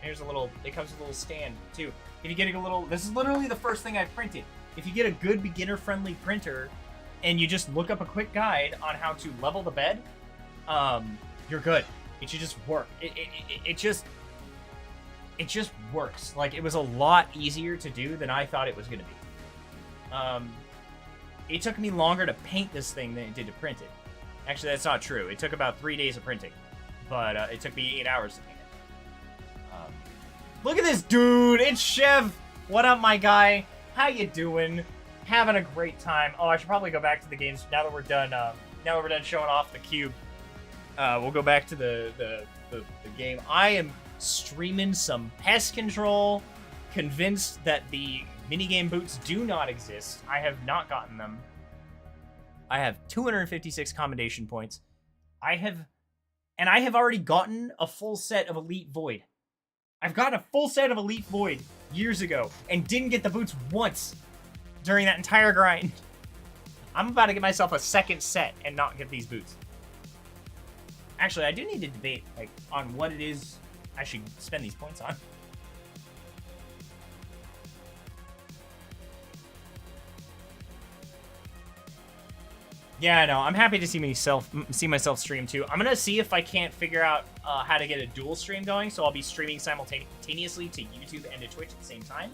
here's a little... It comes with a little stand, too. If you get a little... This is literally the first thing I've printed. If you get a good beginner-friendly printer, and you just look up a quick guide on how to level the bed, you're good. It should just work. It just works. Like, it was a lot easier to do than I thought it was going to be. It took me longer to paint this thing than it did to print it. Actually, that's not true. It took about 3 days of printing. But it took me 8 hours to paint it. Look at this dude! It's Chev! What up, my guy? How you doing? Having a great time. Oh, I should probably go back to the games now that we're done. Now that we're done showing off the cube. We'll go back to the game. I am streaming some pest control, convinced that the minigame boots do not exist. I have not gotten them. I have 256 commendation points. I have already gotten a full set of Elite Void. I've gotten a full set of Elite Void years ago and didn't get the boots once during that entire grind. I'm about to get myself a second set and not get these boots. Actually, I do need to debate like on what it is I should spend these points on. Yeah, no, I'm happy to see myself stream too. I'm gonna see if I can't figure out how to get a dual stream going, so I'll be streaming simultaneously to YouTube and to Twitch at the same time,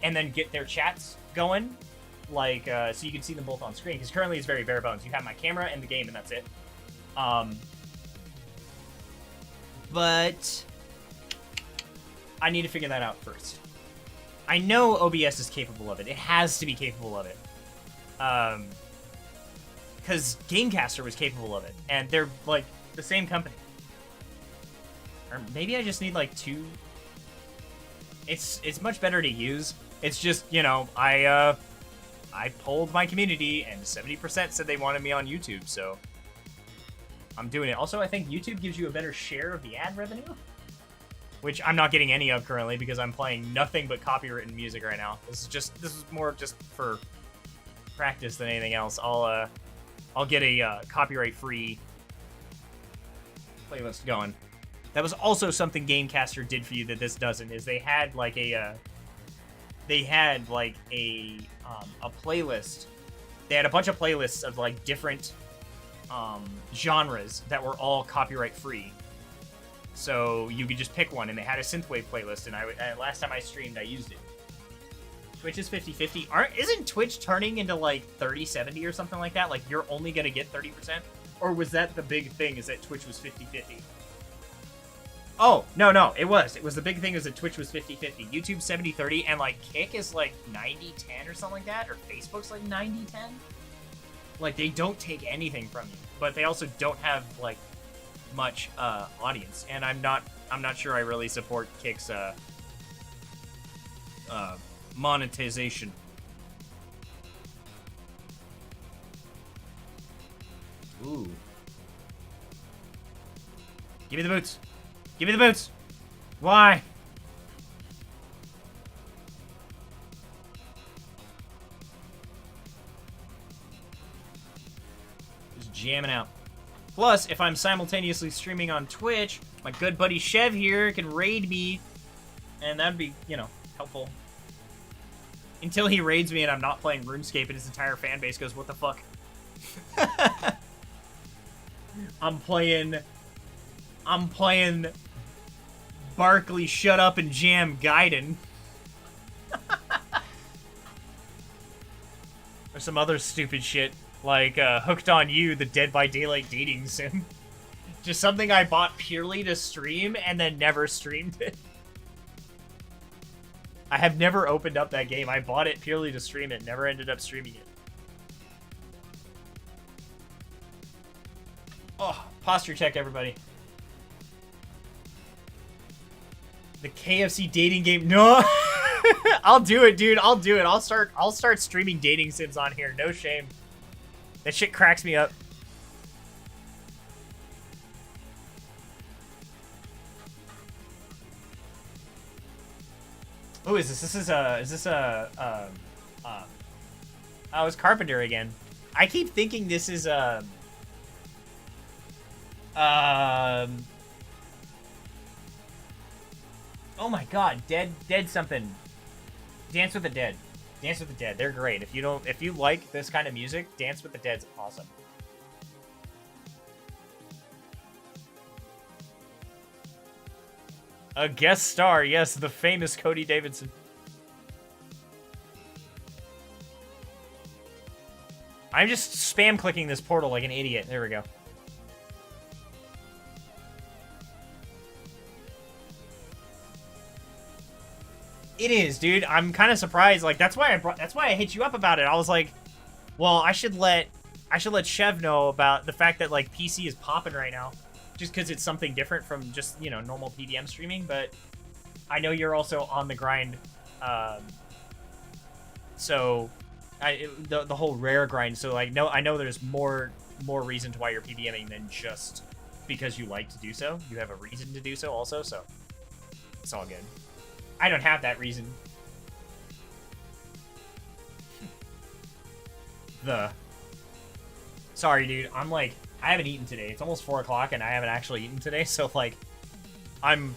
and then get their chats going, like so you can see them both on screen. Because currently it's very bare bones. You have my camera and the game, and that's it. But I need to figure that out first. I know OBS is capable of it. It has to be capable of it. Because Gamecaster was capable of it, and they're like the same company. Or maybe I just need like two. It's much better to use. It's just, you know, I polled my community and 70% said they wanted me on YouTube, so I'm doing it. Also, I think YouTube gives you a better share of the ad revenue, which I'm not getting any of currently because I'm playing nothing but copywritten music right now. This is more just for practice than anything else. I'll get a copyright-free playlist going. That was also something Gamecaster did for you that this doesn't. Is they had like a playlist. They had a bunch of playlists of like different genres that were all copyright-free. So you could just pick one, and they had a synthwave playlist. And last time I streamed, I used it. Twitch is 50-50. Isn't Twitch turning into like 30-70 or something like that? Like you're only gonna get 30%? Or was that the big thing, is that Twitch was 50-50? Oh, no, it was. It was the big thing is that Twitch was 50-50. YouTube 70-30, and like Kick is like 90-10 or something like that, or Facebook's like 90-10. Like they don't take anything from you, but they also don't have like much audience, and I'm not sure I really support Kick's monetization. Ooh. Give me the boots. Give me the boots. Why? Just jamming out. Plus, if I'm simultaneously streaming on Twitch, my good buddy Chev here can raid me, and that'd be, you know, helpful. Until he raids me and I'm not playing RuneScape and his entire fan base goes, what the fuck? I'm playing Barkley Shut Up and Jam Gaiden. Or some other stupid shit, like Hooked on You, the Dead by Daylight dating sim. Just something I bought purely to stream and then never streamed it. I have never opened up that game. I bought it purely to stream it, never ended up streaming it. Oh, posture check, everybody. The KFC dating game. No! I'll do it, dude. I'll do it. I'll start streaming dating sims on here. No shame. That shit cracks me up. Who is this? Oh, it's Carpenter again. I keep thinking this is, oh my god, Dead something. Dance with the Dead. Dance with the Dead. They're great. If you like this kind of music, Dance with the Dead's awesome. A guest star, yes, the famous Cody Davidson. I'm just spam clicking this portal like an idiot. There we go. It is, dude. I'm kind of surprised. Like that's why I hit you up about it. I was like, well, I should let Chev know about the fact that like PC is popping right now, just because it's something different from just, you know, normal PDM streaming. But I know you're also on the grind, so the whole rare grind. So like, I know there's more reason to why you're PDMing than just because you like to do so. You have a reason to do so also. So it's all good. I don't have that reason. Sorry, dude. I'm like, I haven't eaten today. It's almost 4 o'clock and I haven't actually eaten today. So like, I'm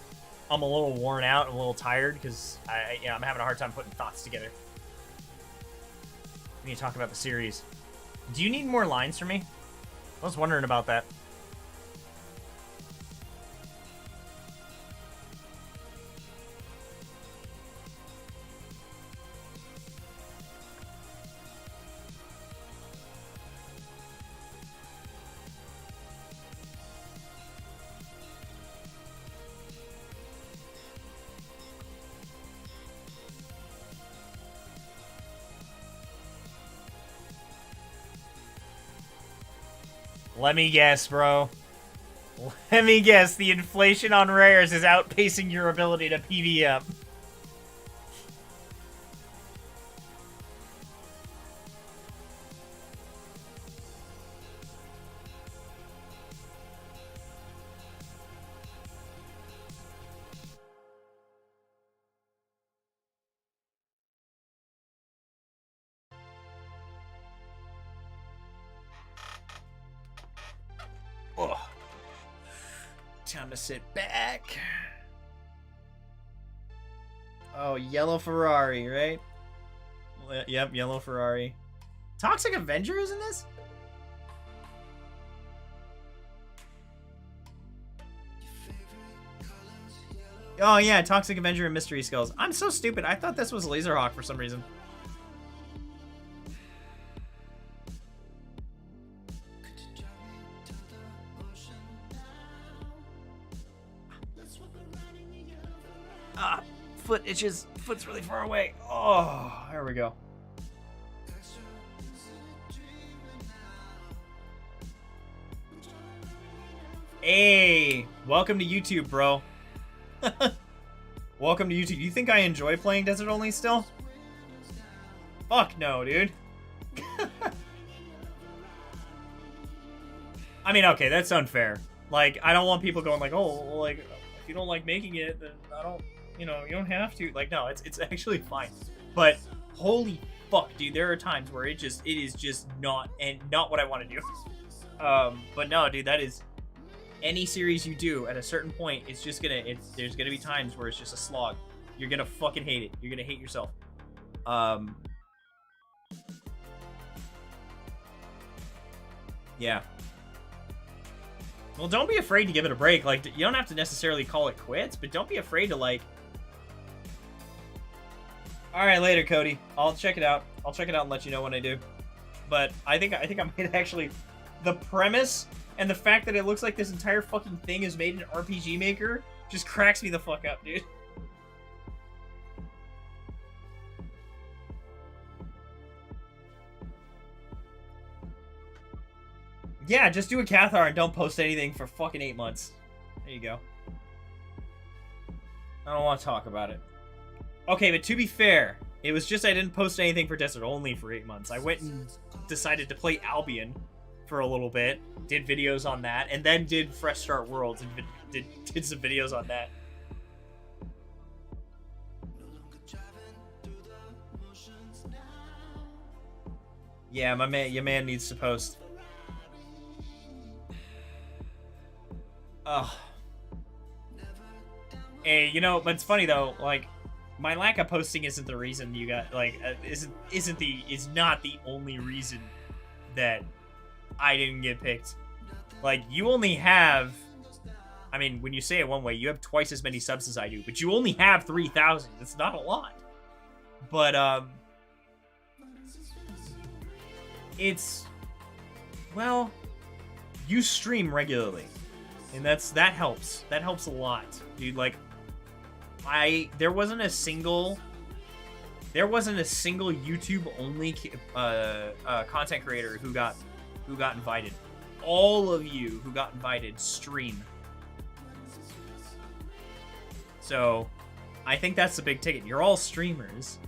a little worn out, and a little tired because I'm having a hard time putting thoughts together. We need to talk about the series. Do you need more lines from me? I was wondering about that. Let me guess, bro. Let me guess, the inflation on rares is outpacing your ability to PvM. Ugh. Time to sit back. Oh, yellow Ferrari, right? Yep, yellow Ferrari. Toxic Avenger is in this? Oh yeah, Toxic Avenger and Mystery Skulls. I'm so stupid. I thought this was Laserhawk for some reason. Ah, foot itches. Foot's really far away. Oh, there we go. Hey, welcome to YouTube, bro. Welcome to YouTube. You think I enjoy playing Desert Only still? Fuck no, dude. I mean, okay, that's unfair. Like, I don't want people going like, oh, well, like, if you don't like making it, then I don't, you know, you don't have to. Like, no, it's actually fine. But holy fuck, dude, there are times where it is just not what I want to do. But no, dude, that is any series you do at a certain point, there's gonna be times where it's just a slog. You're gonna fucking hate it. You're gonna hate yourself. Yeah. Well, don't be afraid to give it a break. Like, you don't have to necessarily call it quits, but don't be afraid to, like... Alright, later, Cody. I'll check it out. I'll check it out and let you know when I do. But I think I might actually... The premise and the fact that it looks like this entire fucking thing is made in RPG Maker just cracks me the fuck up, dude. Yeah, just do a Kathaar and don't post anything for fucking 8 months. There you go. I don't want to talk about it. Okay, but to be fair, it was just I didn't post anything for Desert Only for 8 months. I went and decided to play Albion for a little bit, did videos on that, and then did Fresh Start Worlds and did some videos on that. Yeah, your man needs to post. Ugh. Hey, you know, but it's funny though, like, my lack of posting isn't the reason you got, like, is not the only reason that I didn't get picked. Like, you only have, I mean, when you say it one way, you have twice as many subs as I do, but you only have 3,000. It's not a lot. But, it's, well, you stream regularly. And that helps. That helps a lot, dude. Like, there wasn't a single YouTube only content creator who got invited. All of you who got invited stream. So, I think that's the big ticket. You're all streamers.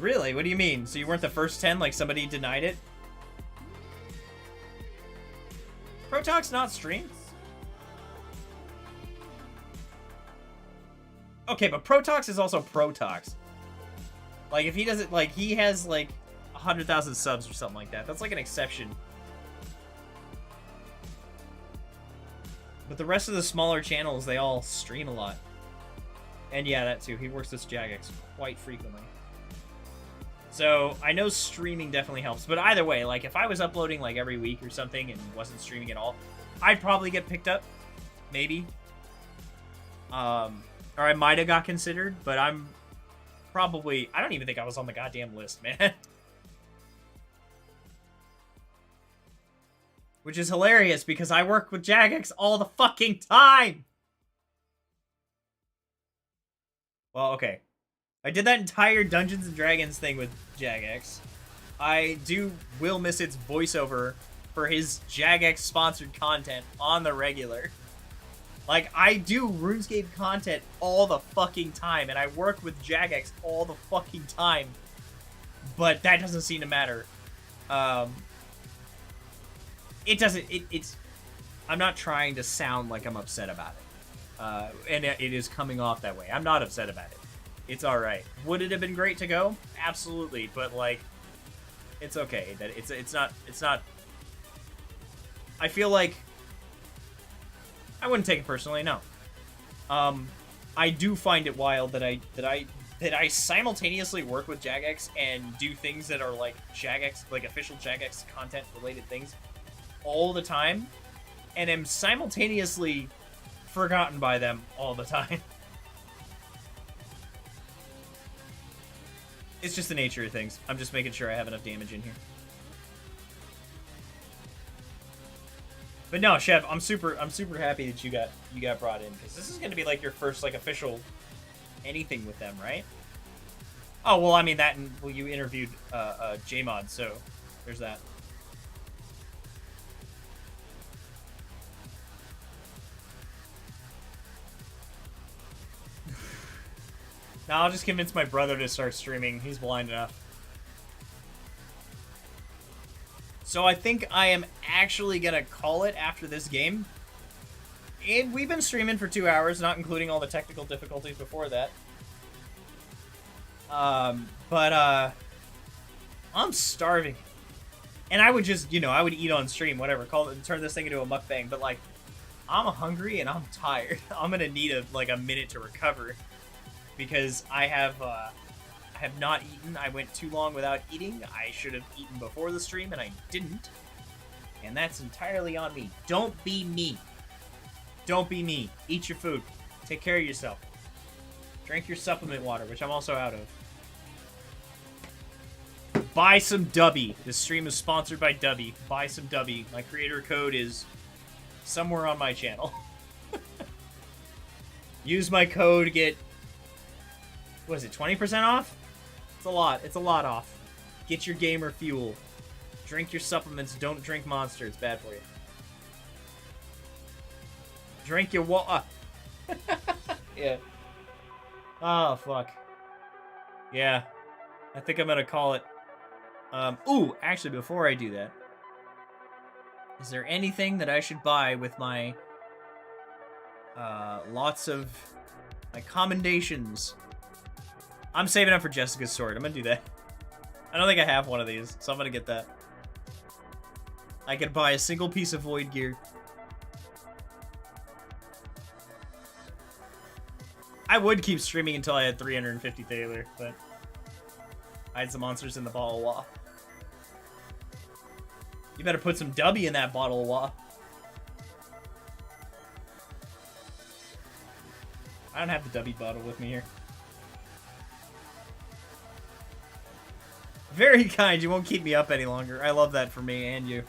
Really? What do you mean? So you weren't the first 10, like somebody denied it? Protox not stream? Okay, but Protox is also Protox. Like, if he doesn't, like, he has, like, 100,000 subs or something like that. That's, like, an exception. But the rest of the smaller channels, they all stream a lot. And yeah, that too. He works with Jagex quite frequently. So I know streaming definitely helps, but either way, like if I was uploading like every week or something and wasn't streaming at all, I'd probably get picked up, maybe. Or I might have got considered, but I'm probably, I don't even think I was on the goddamn list, man. Which is hilarious because I work with Jagex all the fucking time. Well, okay. I did that entire Dungeons and Dragons thing with Jagex. I will miss its voiceover for his Jagex sponsored content on the regular. Like, I do RuneScape content all the fucking time, and I work with Jagex all the fucking time. But that doesn't seem to matter. It doesn't, it's, I'm not trying to sound like I'm upset about it. And it is coming off that way. I'm not upset about it. It's alright. Would it have been great to go? Absolutely, but like, it's okay. That it's not, I feel like, I wouldn't take it personally, no. I do find it wild that I simultaneously work with Jagex and do things that are like Jagex, like official Jagex content related things all the time, and am simultaneously forgotten by them all the time. It's just the nature of things. I'm just making sure I have enough damage in here. But no, Chef, I'm super happy that you got brought in, because this is gonna be like your first like official anything with them, right? Oh well, I mean that, and well, you interviewed Jmod, so there's that. Now I'll just convince my brother to start streaming. He's blind enough. So I think I am actually gonna call it after this game. And we've been streaming for 2 hours, not including all the technical difficulties before that. I'm starving. And I would just, I would eat on stream, whatever, turn this thing into a mukbang, but like, I'm hungry and I'm tired. I'm gonna need a minute to recover. Because I have not eaten. I went too long without eating. I should have eaten before the stream, and I didn't. And that's entirely on me. Don't be me. Don't be me. Eat your food. Take care of yourself. Drink your supplement water, which I'm also out of. Buy some Dubby. This stream is sponsored by Dubby. Buy some Dubby. My creator code is somewhere on my channel. Use my code to get... What is it, 20% off? It's a lot. It's a lot off. Get your gamer fuel. Drink your supplements. Don't drink Monster. It's bad for you. Drink your water. Yeah. Oh, fuck. Yeah. I think I'm gonna call it. Ooh, actually, before I do that, is there anything that I should buy with my, lots of my commendations? I'm saving up for Jessica's sword. I'm gonna do that. I don't think I have one of these, so I'm gonna get that. I could buy a single piece of Void gear. I would keep streaming until I had 350 Thaler, but I had some monsters in the bottle of wa. You better put some Dubby in that bottle of wa. I don't have the Dubby bottle with me here. Very kind. You won't keep me up any longer. I love that for me and you.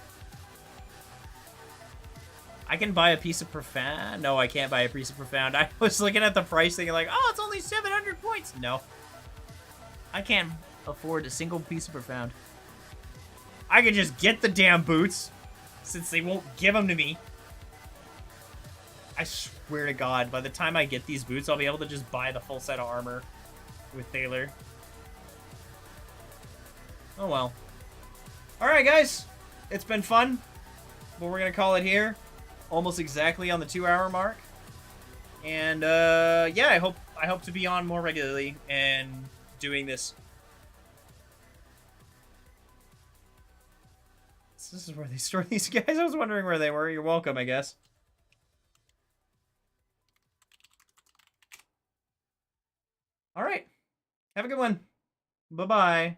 I can buy a piece of Profound. No, I can't buy a piece of Profound. I was looking at the price thinking like, oh, it's only 700 points. No. I can't afford a single piece of Profound. I could just get the damn boots, since they won't give them to me. I swear to God, by the time I get these boots, I'll be able to just buy the full set of armor with Thaler. Oh well. Alright guys, it's been fun, but we're gonna call it here. Almost exactly on the 2-hour mark. And yeah, I hope to be on more regularly and doing this. This is where they store these guys. I was wondering where they were. You're welcome, I guess. Alright. Have a good one. Bye-bye.